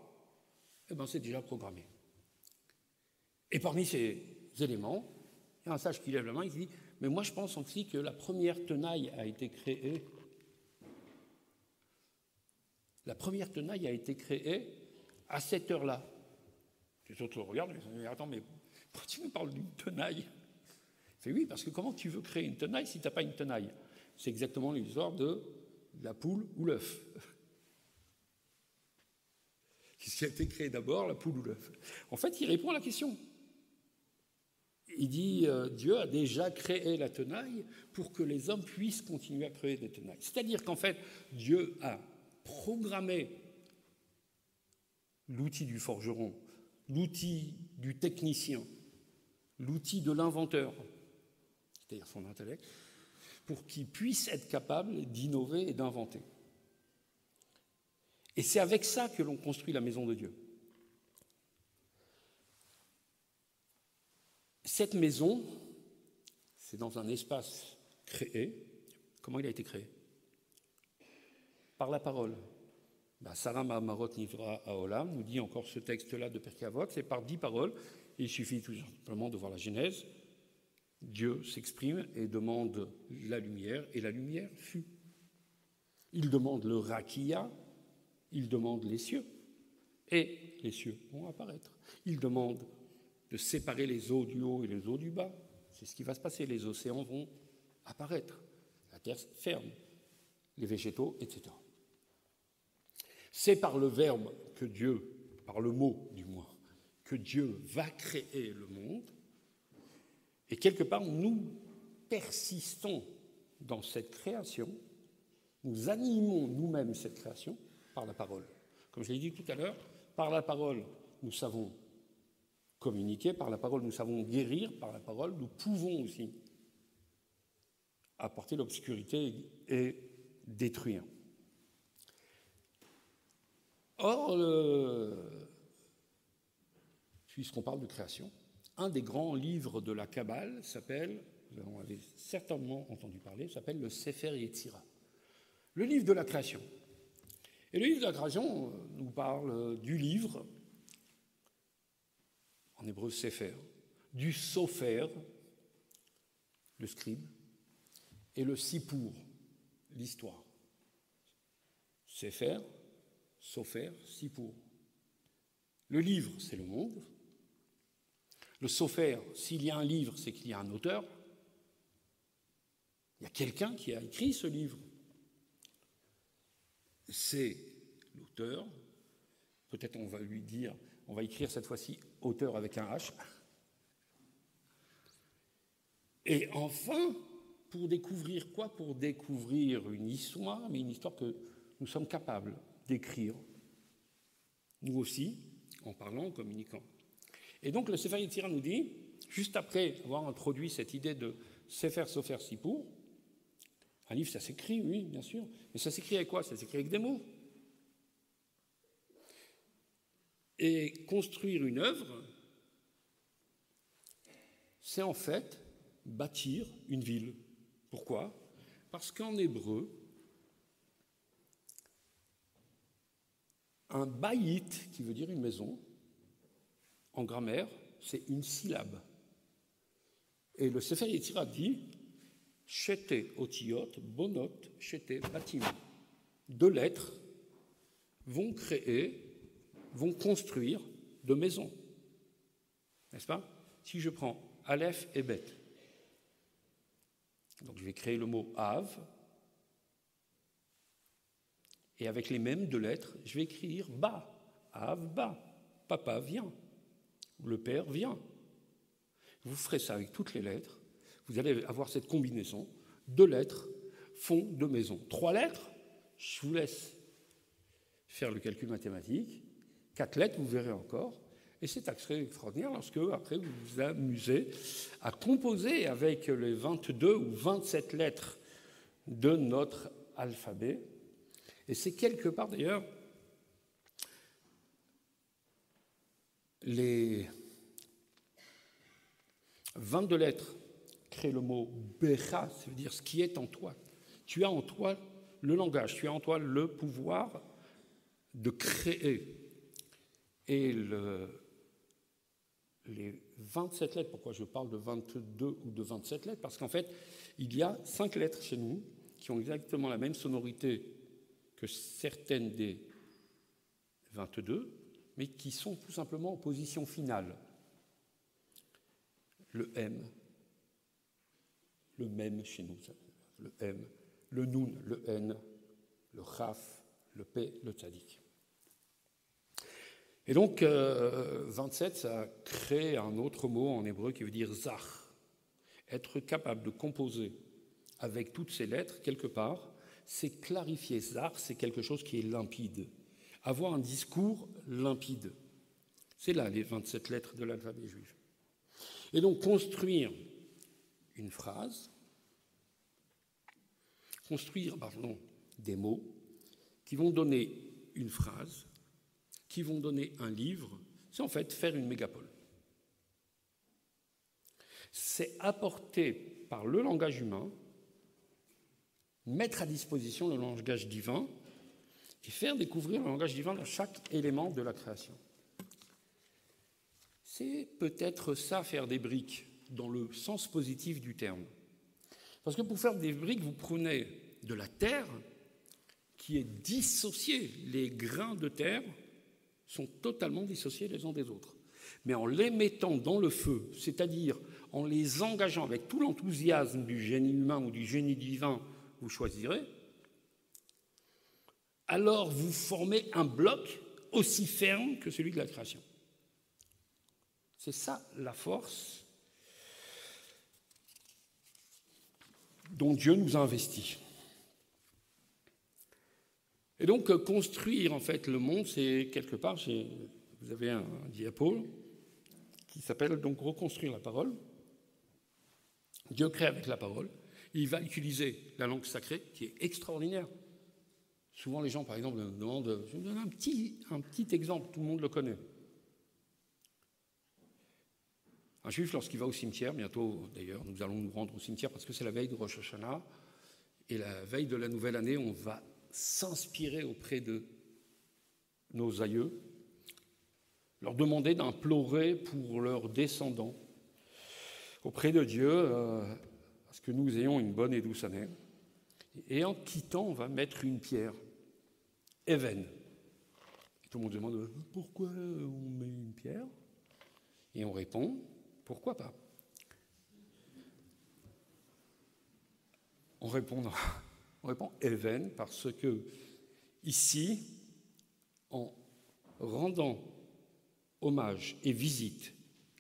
eh bien, c'est déjà programmé. Et parmi ces éléments, il y a un sage qui lève la main et qui dit « Mais moi, je pense aussi que la première tenaille a été créée. La première tenaille a été créée à cette heure-là. » Les autres le regardent et disent « Mais attends, mais pourquoi tu me parles d'une tenaille ?» Il fait « Oui, parce que comment tu veux créer une tenaille si tu n'as pas une tenaille ?» C'est exactement l'histoire de la poule ou l'œuf. Qu'est-ce qui a été créé d'abord, la poule ou l'œuf ? En fait, il répond à la question. Il dit Dieu a déjà créé la tenaille pour que les hommes puissent continuer à créer des tenailles. C'est-à-dire qu'en fait, Dieu a programmé l'outil du forgeron, l'outil du technicien, l'outil de l'inventeur, c'est-à-dire son intellect, pour qu'il puisse être capable d'innover et d'inventer. Et c'est avec ça que l'on construit la maison de Dieu. Cette maison, c'est dans un espace créé. Comment il a été créé ? Par la parole. Sarah Marot Nivra Haolam nous dit encore ce texte-là de Pirkei Avot, c'est par 10 paroles. Il suffit tout simplement de voir la Genèse. Dieu s'exprime et demande la lumière, et la lumière fut. Il demande le rakia, il demande les cieux, et les cieux vont apparaître. Il demande de séparer les eaux du haut et les eaux du bas. C'est ce qui va se passer. Les océans vont apparaître. La terre ferme, les végétaux, etc. C'est par le verbe que Dieu, par le mot du moins, que Dieu va créer le monde. Et quelque part, nous persistons dans cette création, nous animons nous-mêmes cette création par la parole. Comme je l'ai dit tout à l'heure, par la parole, nous savons communiquer, par la parole, nous savons guérir, par la parole, nous pouvons aussi apporter l'obscurité et détruire. Or, puisqu'on parle de création, un des grands livres de la Kabbale s'appelle, vous en avez certainement entendu parler, s'appelle le Sefer Yetzira, le livre de la création. Et le livre de la création nous parle du livre, en hébreu Sefer, du Sofer, le scribe, et le Sipour, l'histoire. Sefer, Sofer, Sipour. Le livre, c'est le monde. Le Sofer, s'il y a un livre, c'est qu'il y a un auteur. Il y a quelqu'un qui a écrit ce livre. C'est l'auteur. Peut-être on va lui dire, on va écrire cette fois-ci auteur avec un H. Et enfin, pour découvrir quoi? Pour découvrir une histoire, mais une histoire que nous sommes capables d'écrire, nous aussi, en parlant, en communiquant. Et donc le Sefer Yetzirah nous dit, juste après avoir introduit cette idée de Sefer Sofer Sipour, un livre ça s'écrit, oui, bien sûr, mais ça s'écrit avec quoi? Ça s'écrit avec des mots. Et construire une œuvre, c'est en fait bâtir une ville. Pourquoi? Parce qu'en hébreu, un bayit, qui veut dire une maison, en grammaire, c'est une syllabe. Et le Sefer Yetzirah dit Shete otiyot bonot shete batim. 2 lettres vont construire 2 maisons. N'est-ce pas? Si je prends Aleph et Bet, donc je vais créer le mot Av, et avec les mêmes 2 lettres, je vais écrire Ba. Av, Ba. Papa vient. Le père vient. Vous ferez ça avec toutes les lettres. Vous allez avoir cette combinaison. 2 lettres font 2 maisons. 3 lettres, je vous laisse faire le calcul mathématique. 4 lettres, vous verrez encore. Et c'est assez extraordinaire lorsque, après, vous vous amusez à composer avec les 22 ou 27 lettres de notre alphabet. Et c'est quelque part, d'ailleurs, les 22 lettres créent le mot Becha, ça veut dire ce qui est en toi. Tu as en toi le langage, tu as en toi le pouvoir de créer. Et les 27 lettres, pourquoi je parle de 22 ou de 27 lettres? Parce qu'en fait, il y a 5 lettres chez nous qui ont exactement la même sonorité que certaines des 22, mais qui sont tout simplement en position finale. Le M, le Mem chez nous, le M, le Nun, le N, le Chaf, le P, le Tzadik. Et donc, 27, ça crée un autre mot en hébreu qui veut dire Zach. Être capable de composer avec toutes ces lettres, quelque part, c'est clarifier. Zach, c'est quelque chose qui est limpide. Avoir un discours limpide. C'est là les 27 lettres de l'alphabet juif. Et donc, construire une phrase, des mots qui vont donner une phrase, qui vont donner un livre, c'est en fait faire une mégapole. C'est apporter par le langage humain, mettre à disposition le langage divin et faire découvrir le langage divin dans chaque élément de la création. C'est peut-être ça, faire des briques, dans le sens positif du terme. Parce que pour faire des briques, vous prenez de la terre qui est dissociée. Les grains de terre sont totalement dissociés les uns des autres. Mais en les mettant dans le feu, c'est-à-dire en les engageant avec tout l'enthousiasme du génie humain ou du génie divin, vous choisirez, alors vous formez un bloc aussi ferme que celui de la création. C'est ça la force dont Dieu nous a investis. Et donc, construire en fait le monde, c'est quelque part, vous avez un diapo qui s'appelle donc reconstruire la parole. Dieu crée avec la parole. Il va utiliser la langue sacrée, qui est extraordinaire. Souvent, les gens, par exemple, me demandent, je vais vous donner un petit exemple, tout le monde le connaît. Un juif, lorsqu'il va au cimetière, bientôt d'ailleurs, nous allons nous rendre au cimetière parce que c'est la veille de Rosh Hashanah, et la veille de la nouvelle année, on va s'inspirer auprès de nos aïeux, leur demander d'implorer pour leurs descendants auprès de Dieu, parce que nous ayons une bonne et douce année. Et en quittant, on va mettre une pierre, Even. Tout le monde se demande pourquoi on met une pierre, et on répond pourquoi pas. On répond Even parce que ici, en rendant hommage et visite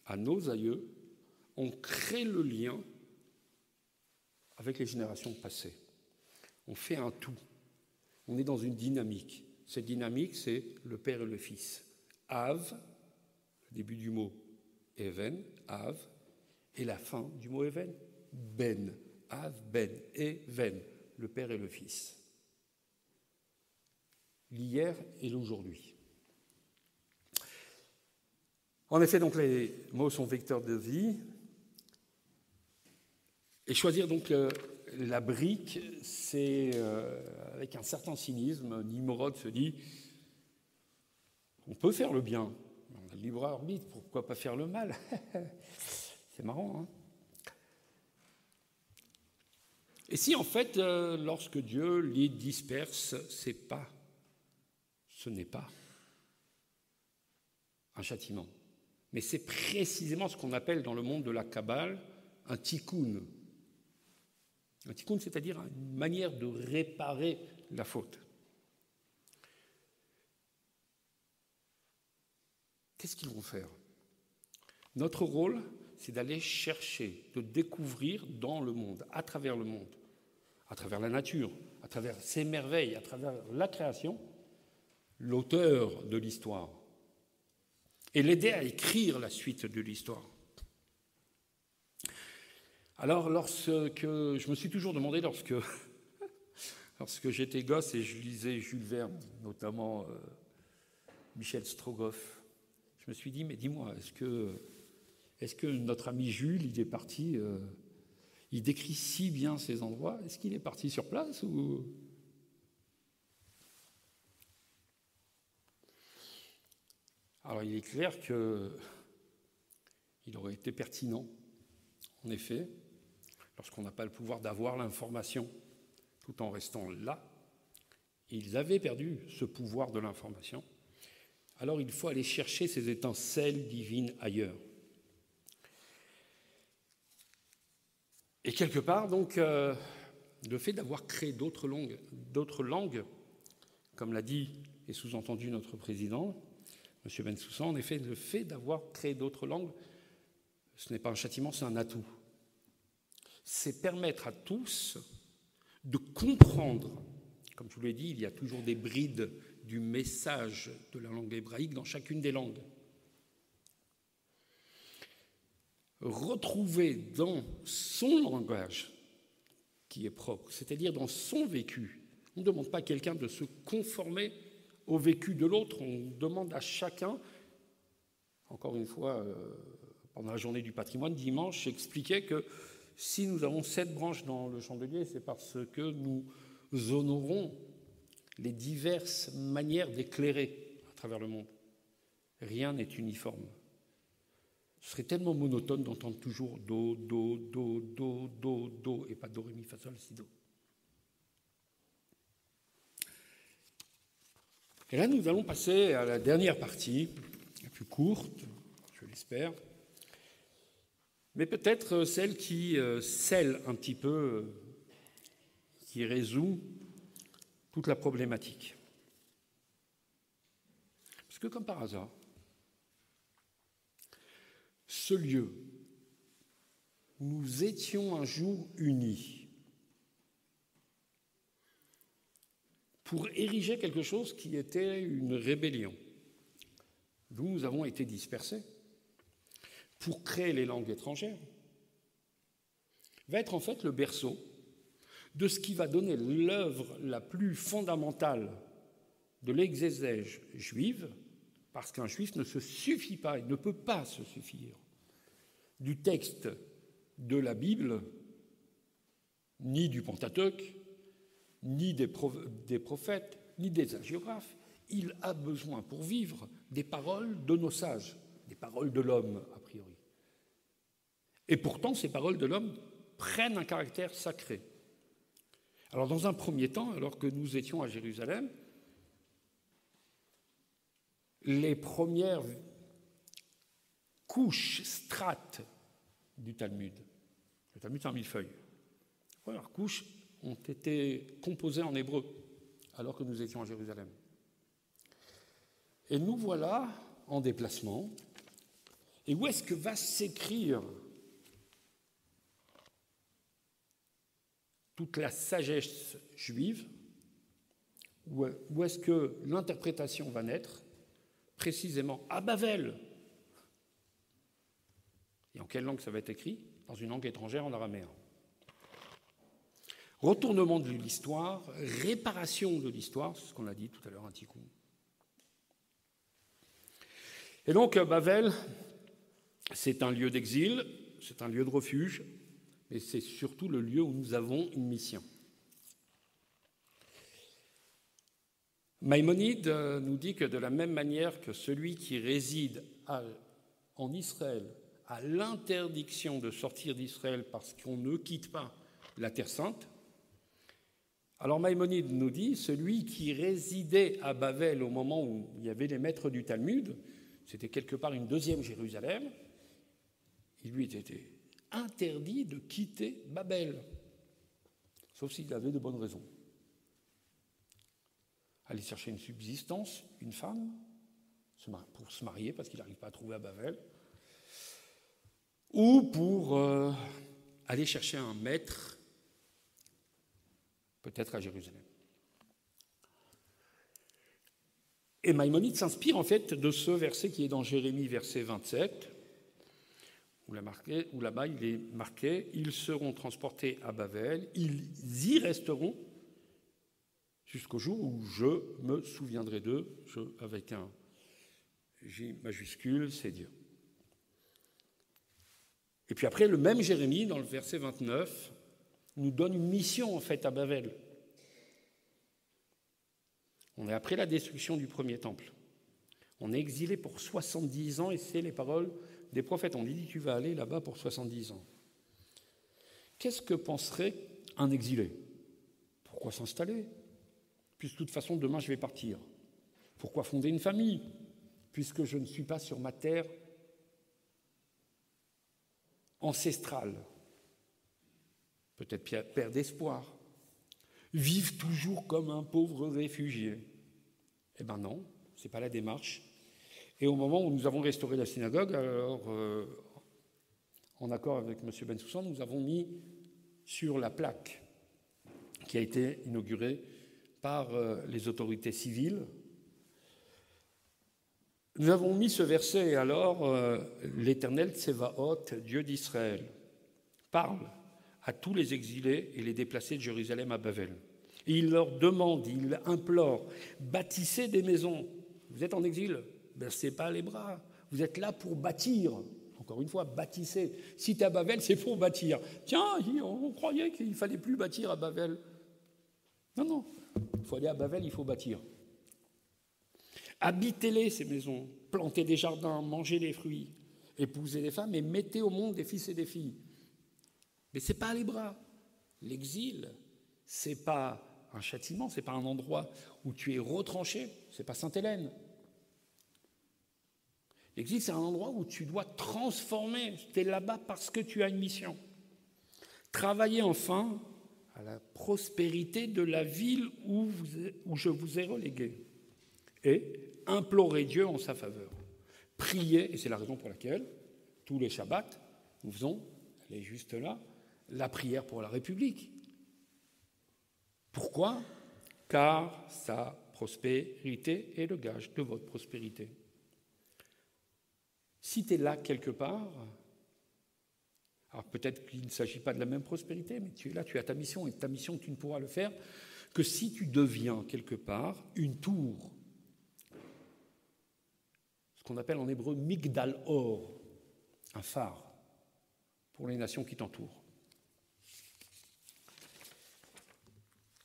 à nos aïeux, on crée le lien avec les générations passées. On fait un tout. On est dans une dynamique. Cette dynamique, c'est le Père et le Fils. Av, le début du mot Even, Av, et la fin du mot Even, Ben. Av, Ben, Even, le Père et le Fils. L'hier et l'aujourd'hui. En effet, donc, les mots sont vecteurs de vie. Et choisir donc la brique, c'est avec un certain cynisme. Nimrod se dit on peut faire le bien, on a le libre arbitre, pourquoi pas faire le mal? C'est marrant, hein? Et si en fait, lorsque Dieu les disperse, ce n'est pas un châtiment, mais c'est précisément ce qu'on appelle dans le monde de la Kabbale un tikkun. Un tikkun, c'est-à-dire une manière de réparer la faute. Qu'est-ce qu'ils vont faire? Notre rôle, c'est d'aller chercher, de découvrir dans le monde, à travers la nature, à travers ses merveilles, à travers la création, l'auteur de l'histoire, et l'aider à écrire la suite de l'histoire. Alors, je me suis toujours demandé, lorsque j'étais gosse et je lisais Jules Verne, notamment Michel Strogoff, je me suis dit, mais dis-moi, est-ce que notre ami Jules, il est parti, il décrit si bien ces endroits, est-ce qu'il est parti sur place ou... Alors, il est clair qu'il aurait été pertinent, en effet, lorsqu'on n'a pas le pouvoir d'avoir l'information, tout en restant là. Ils avaient perdu ce pouvoir de l'information. Alors, il faut aller chercher ces étincelles divines ailleurs. Et quelque part, donc, le fait d'avoir créé d'autres langues, comme l'a dit et sous-entendu notre président, M. Bensoussan, en effet, le fait d'avoir créé d'autres langues, ce n'est pas un châtiment, c'est un atout. C'est permettre à tous de comprendre, comme je vous l'ai dit, il y a toujours des brides du message de la langue hébraïque dans chacune des langues. Retrouver dans son langage qui est propre, c'est-à-dire dans son vécu. On ne demande pas à quelqu'un de se conformer au vécu de l'autre, on demande à chacun, encore une fois, pendant la journée du patrimoine, dimanche, j'expliquais que si nous avons 7 branches dans le chandelier, c'est parce que nous honorons les diverses manières d'éclairer à travers le monde. Rien n'est uniforme. Ce serait tellement monotone d'entendre toujours do, do, do, do, do, do, et pas do, ré, mi, fa, sol, si, do. Et là, nous allons passer à la dernière partie, la plus courte, je l'espère, mais peut-être celle qui scelle un petit peu, qui résout toute la problématique. Parce que comme par hasard, ce lieu, nous étions un jour unis pour ériger quelque chose qui était une rébellion, d'où nous avons été dispersés, pour créer les langues étrangères, va être en fait le berceau de ce qui va donner l'œuvre la plus fondamentale de l'exégèse juive, parce qu'un juif ne se suffit pas, il ne peut pas se suffire du texte de la Bible, ni du Pentateuque, ni des prophètes, ni des hagiographes. Il a besoin pour vivre des paroles de nos sages, des paroles de l'homme, a priori. Et pourtant, ces paroles de l'homme prennent un caractère sacré. Alors, dans un premier temps, alors que nous étions à Jérusalem, les premières couches, strates du Talmud. Le Talmud, c'est un millefeuille. Les premières couches ont été composées en hébreu, alors que nous étions à Jérusalem. Et nous voilà en déplacement. Et où est-ce que va s'écrire toute la sagesse juive? Où est-ce que l'interprétation va naître? Précisément à Bavel. Et en quelle langue ça va être écrit? Dans une langue étrangère, en araméen. Retournement de l'histoire, réparation de l'histoire, c'est ce qu'on a dit tout à l'heure un petit coup. Et donc, Bavel, c'est un lieu d'exil, c'est un lieu de refuge, mais c'est surtout le lieu où nous avons une mission. Maïmonide nous dit que de la même manière que celui qui réside en Israël a l'interdiction de sortir d'Israël parce qu'on ne quitte pas la Terre Sainte, alors Maïmonide nous dit, celui qui résidait à Bavel au moment où il y avait les maîtres du Talmud, c'était quelque part une deuxième Jérusalem, il lui était interdit de quitter Babel, sauf s'il avait de bonnes raisons. Aller chercher une subsistance, une femme, pour se marier parce qu'il n'arrive pas à trouver à Bavel, ou pour aller chercher un maître, peut-être à Jérusalem. Et Maïmonide s'inspire en fait de ce verset qui est dans Jérémie, verset 27, où là-bas il est marqué « Ils seront transportés à Bavel, ils y resteront jusqu'au jour où je me souviendrai d'eux », avec un J majuscule, c'est Dieu. Et puis après, le même Jérémie, dans le verset 29, nous donne une mission en fait à Bavel. On est après la destruction du premier temple. On est exilé pour 70 ans et c'est les paroles des prophètes. On lui dit, tu vas aller là-bas pour 70 ans. Qu'est-ce que penserait un exilé? Pourquoi s'installer? Puisque de toute façon, demain, je vais partir. Pourquoi fonder une famille? Puisque je ne suis pas sur ma terre ancestrale. Peut-être perdre espoir. Vivre toujours comme un pauvre réfugié. Eh bien non, ce n'est pas la démarche. Et au moment où nous avons restauré la synagogue, alors, en accord avec M. Bensoussan, nous avons mis sur la plaque qui a été inaugurée par les autorités civiles. Nous avons mis ce verset, et alors l'Éternel Tsevaot, Dieu d'Israël, parle à tous les exilés et les déplacés de Jérusalem à Bavel. Et il leur demande, il implore, bâtissez des maisons. Vous êtes en exil, baissez pas les bras. Vous êtes là pour bâtir. Encore une fois, bâtissez. Si tu es à Bavel, c'est pour bâtir. Tiens, on croyait qu'il ne fallait plus bâtir à Bavel. Non, il faut aller à Bavel, il faut bâtir. Habitez-les, ces maisons, plantez des jardins, mangez des fruits, épousez des femmes et mettez au monde des fils et des filles. Mais ce n'est pas les bras. L'exil, ce n'est pas un châtiment, ce n'est pas un endroit où tu es retranché, ce n'est pas Sainte-Hélène. L'exil, c'est un endroit où tu dois transformer, tu es là-bas parce que tu as une mission. Travaillez enfin à la prospérité de la ville où je vous ai relégué et implorez Dieu en sa faveur. Priez, et c'est la raison pour laquelle tous les Shabbats, nous faisons, elle est juste là, la prière pour la République. Pourquoi? Car sa prospérité est le gage de votre prospérité. Si tu es là quelque part, alors peut-être qu'il ne s'agit pas de la même prospérité, mais tu es là, tu as ta mission, et ta mission, tu ne pourras le faire que si tu deviens quelque part une tour, ce qu'on appelle en hébreu Migdal Or, un phare pour les nations qui t'entourent.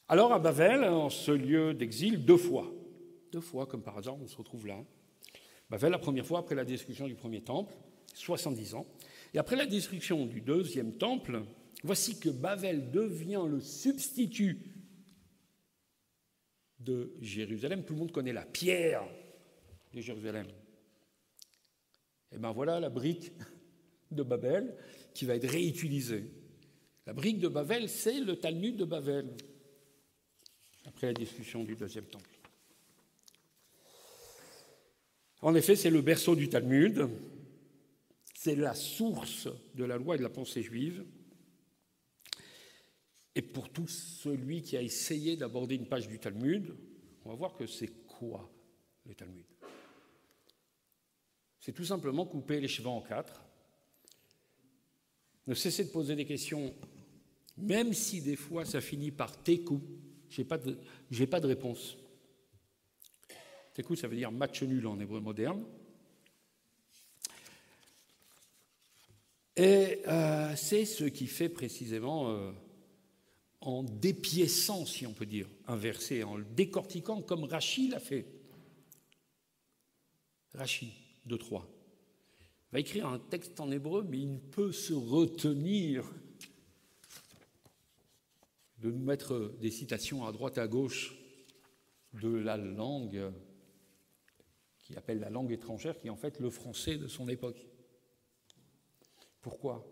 Alors à Bavel, en ce lieu d'exil, deux fois comme par hasard, on se retrouve là. Bavel, la première fois après la destruction du premier temple, 70 ans. Et après la destruction du deuxième temple, voici que Bavel devient le substitut de Jérusalem. Tout le monde connaît la pierre de Jérusalem. Et bien voilà la brique de Babel qui va être réutilisée. La brique de Babel, c'est le Talmud de Babel, après la destruction du deuxième temple. En effet, c'est le berceau du Talmud, c'est la source de la loi et de la pensée juive. Et pour tout celui qui a essayé d'aborder une page du Talmud, on va voir que c'est quoi le Talmud? C'est tout simplement couper les cheveux en quatre, ne cesser de poser des questions, même si des fois ça finit par tekou, j'ai pas de réponse. Tekou, ça veut dire match nul en hébreu moderne. Et c'est ce qui fait précisément, en dépiéçant, si on peut dire, un verset, en le décortiquant comme Rachi l'a fait. Rachi, 2-3, va écrire un texte en hébreu, mais il ne peut se retenir de nous mettre des citations à droite et à gauche de la langue qu'il appelle la langue étrangère, qui est en fait le français de son époque. Pourquoi?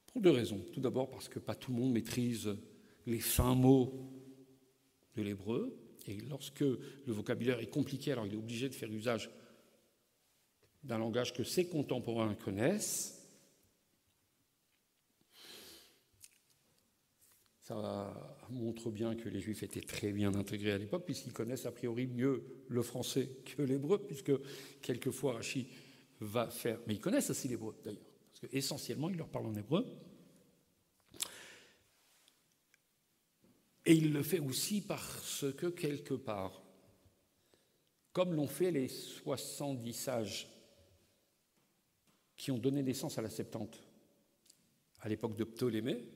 Pour deux raisons. Tout d'abord parce que pas tout le monde maîtrise les fins mots de l'hébreu, et lorsque le vocabulaire est compliqué, alors il est obligé de faire usage d'un langage que ses contemporains connaissent. Ça montre bien que les Juifs étaient très bien intégrés à l'époque, puisqu'ils connaissent a priori mieux le français que l'hébreu, puisque quelquefois Rachi va faire... Mais ils connaissent aussi l'hébreu, d'ailleurs, parce qu'essentiellement, ils leur parlent en hébreu. Et il le fait aussi parce que, quelque part, comme l'ont fait les 70 sages qui ont donné naissance à la Septante à l'époque de Ptolémée,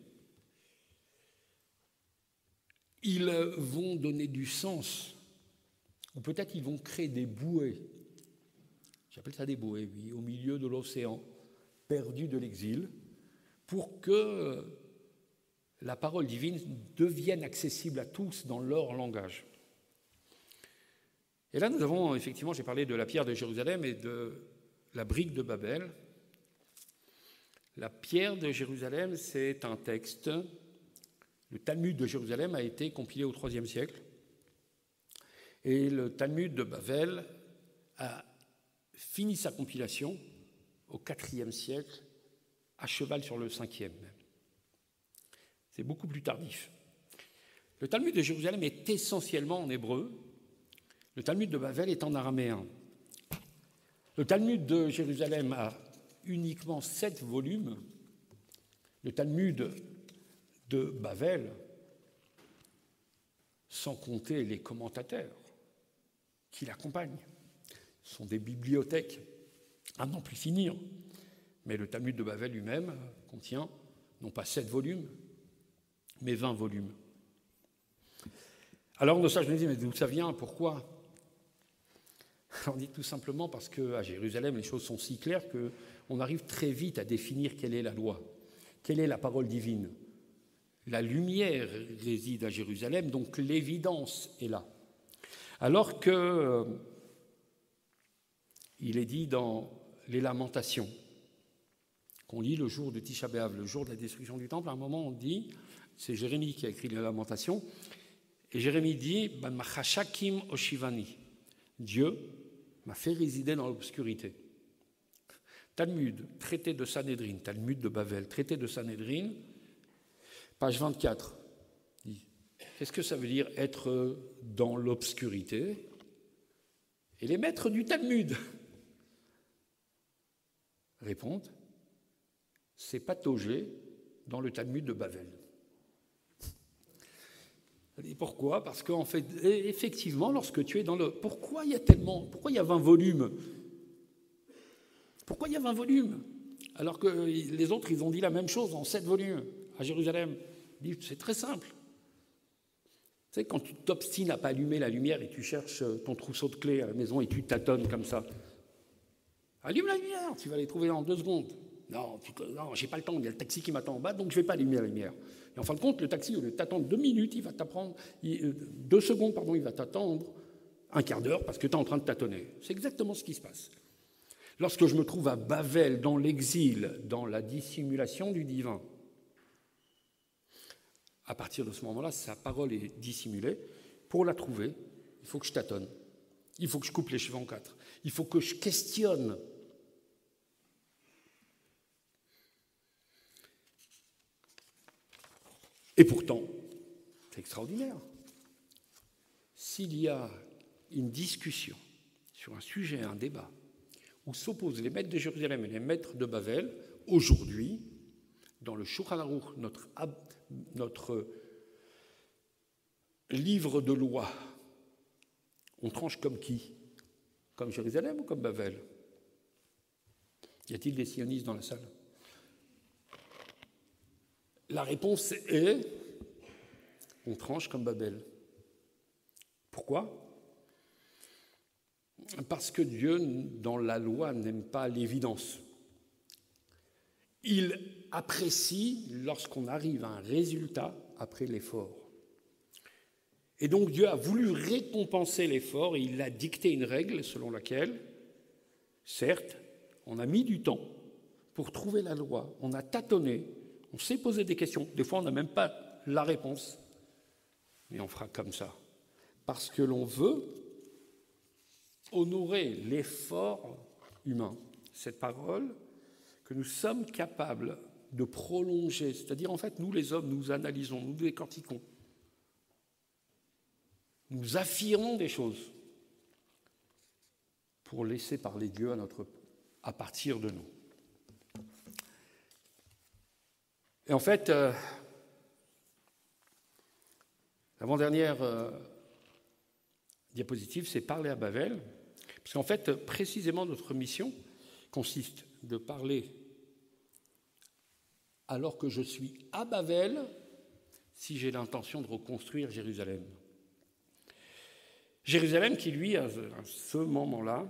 ils vont donner du sens, ou peut-être ils vont créer des bouées, j'appelle ça des bouées, oui, au milieu de l'océan, perdu de l'exil, pour que la parole divine devienne accessible à tous dans leur langage. Et là, nous avons, effectivement, j'ai parlé de la pierre de Jérusalem et de la brique de Babel. La pierre de Jérusalem, c'est un texte. Le Talmud de Jérusalem a été compilé au IIIe siècle. Et le Talmud de Babel a fini sa compilation au IVe siècle, à cheval sur le 5e même. C'est beaucoup plus tardif. Le Talmud de Jérusalem est essentiellement en hébreu. Le Talmud de Babel est en araméen. Le Talmud de Jérusalem a uniquement 7 volumes. Le Talmud de Babel, sans compter les commentateurs qui l'accompagnent, sont des bibliothèques à n'en plus finir. Mais le Talmud de Babel lui-même contient non pas 7 volumes, mais 20 volumes. Alors nos sages me disent, mais d'où ça vient? Pourquoi? On dit tout simplement parce qu'à Jérusalem, les choses sont si claires qu'on arrive très vite à définir quelle est la loi, quelle est la parole divine. La lumière réside à Jérusalem, donc l'évidence est là. Alors que il est dit dans les Lamentations, qu'on lit le jour de Tisha B'Av, le jour de la destruction du temple, à un moment on dit, c'est Jérémie qui a écrit les Lamentations, et Jérémie dit « Machashakim Oshivani » Dieu m'a fait résider dans l'obscurité. Talmud, traité de Sanhédrin, Talmud de Babel, traité de Sanhédrin, page 24. Qu'est-ce que ça veut dire être dans l'obscurité? Et les maîtres du Talmud répondent, c'est pataugé dans le Talmud de Babel. Et pourquoi? Parce qu'en fait, effectivement, lorsque tu es dans le... Pourquoi il y a 20 volumes? Pourquoi il y a 20 volumes? Alors que les autres, ils ont dit la même chose en 7 volumes à Jérusalem. C'est très simple. Tu sais, quand tu t'obstines à pas allumer la lumière et tu cherches ton trousseau de clés à la maison et tu tâtonnes comme ça, allume la lumière, tu vas les trouver en 2 secondes. Non, j'ai pas le temps, il y a le taxi qui m'attend en bas, donc je ne vais pas allumer la lumière. Et en fin de compte, le taxi, au lieu de t'attendre 2 minutes, il va t'attendre 2 secondes, il va t'attendre un quart d'heure parce que tu es en train de tâtonner. C'est exactement ce qui se passe. Lorsque je me trouve à Babel, dans l'exil, dans la dissimulation du divin, à partir de ce moment-là, sa parole est dissimulée. Pour la trouver, il faut que je tâtonne. Il faut que je coupe les cheveux en quatre. Il faut que je questionne. Et pourtant, c'est extraordinaire. S'il y a une discussion sur un sujet, un débat, où s'opposent les maîtres de Jérusalem et les maîtres de Babel, aujourd'hui, dans le Shulchan Aruch, notre livre de loi, on tranche comme qui? Comme Jérusalem ou comme Babel? Y a-t-il des sionistes dans la salle? La réponse est, on tranche comme Babel. Pourquoi? Parce que Dieu, dans la loi, n'aime pas l'évidence. Il apprécie lorsqu'on arrive à un résultat après l'effort. Et donc Dieu a voulu récompenser l'effort et il a dicté une règle selon laquelle, certes, on a mis du temps pour trouver la loi, on a tâtonné, on s'est posé des questions, des fois on n'a même pas la réponse, mais on fera comme ça. Parce que l'on veut honorer l'effort humain, cette parole que nous sommes capables de prolonger, c'est-à-dire en fait nous les hommes, nous analysons, nous décortiquons, nous affirmons des choses pour laisser parler Dieu à partir de nous. Et en fait, l'avant-dernière diapositive, c'est parler à Babel, parce qu'en fait, précisément, notre mission consiste de parler alors que je suis à Babel, si j'ai l'intention de reconstruire Jérusalem. Jérusalem qui, lui, à ce moment-là,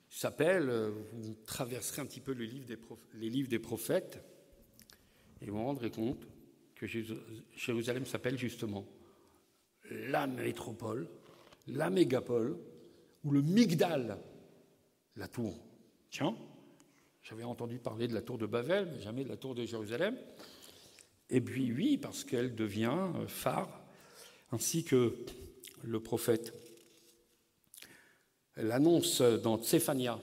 s'appelle, vous traverserez un petit peu les livres des prophètes, et vous vous rendrez compte que Jérusalem s'appelle justement la métropole, la mégapole, ou le Migdal, la tour. Tiens, j'avais entendu parler de la tour de Babel, mais jamais de la tour de Jérusalem. Et puis oui, parce qu'elle devient phare, ainsi que le prophète l'annonce dans Tsephania,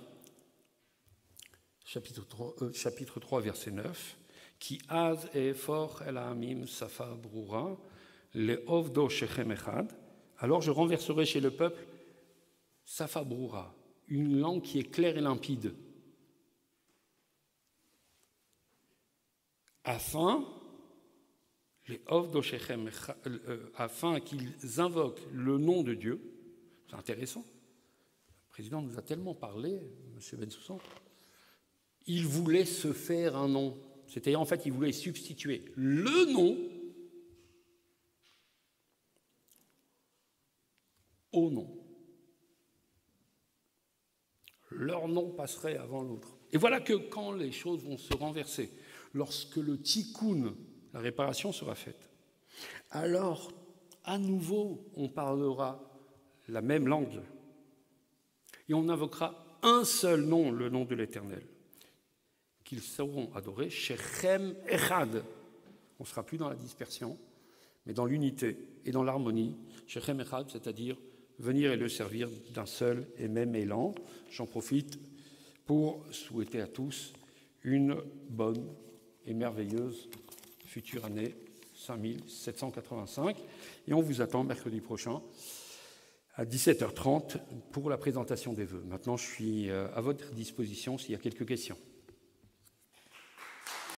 chapitre 3, verset 9, « Ki az efor el ha'amim safa brura, le'ovdo shechem echad » alors je renverserai chez le peuple safa brura, une langue qui est claire et limpide, afin qu'ils invoquent le nom de Dieu. C'est intéressant. Le président nous a tellement parlé, M. Bensoussan. Il voulait se faire un nom. C'est-à-dire, en fait, il voulait substituer le nom au nom. Leur nom passerait avant l'autre. Et voilà que quand les choses vont se renverser, lorsque le tikkun, la réparation sera faite, alors, à nouveau, on parlera la même langue et on invoquera un seul nom, le nom de l'Éternel, qu'ils sauront adorer, Shechem Echad. On ne sera plus dans la dispersion, mais dans l'unité et dans l'harmonie. Shechem Echad, c'est-à-dire venir et le servir d'un seul et même élan. J'en profite pour souhaiter à tous une bonne et merveilleuse future année 5785. Et on vous attend mercredi prochain à 17h30 pour la présentation des vœux. Maintenant, je suis à votre disposition s'il y a quelques questions.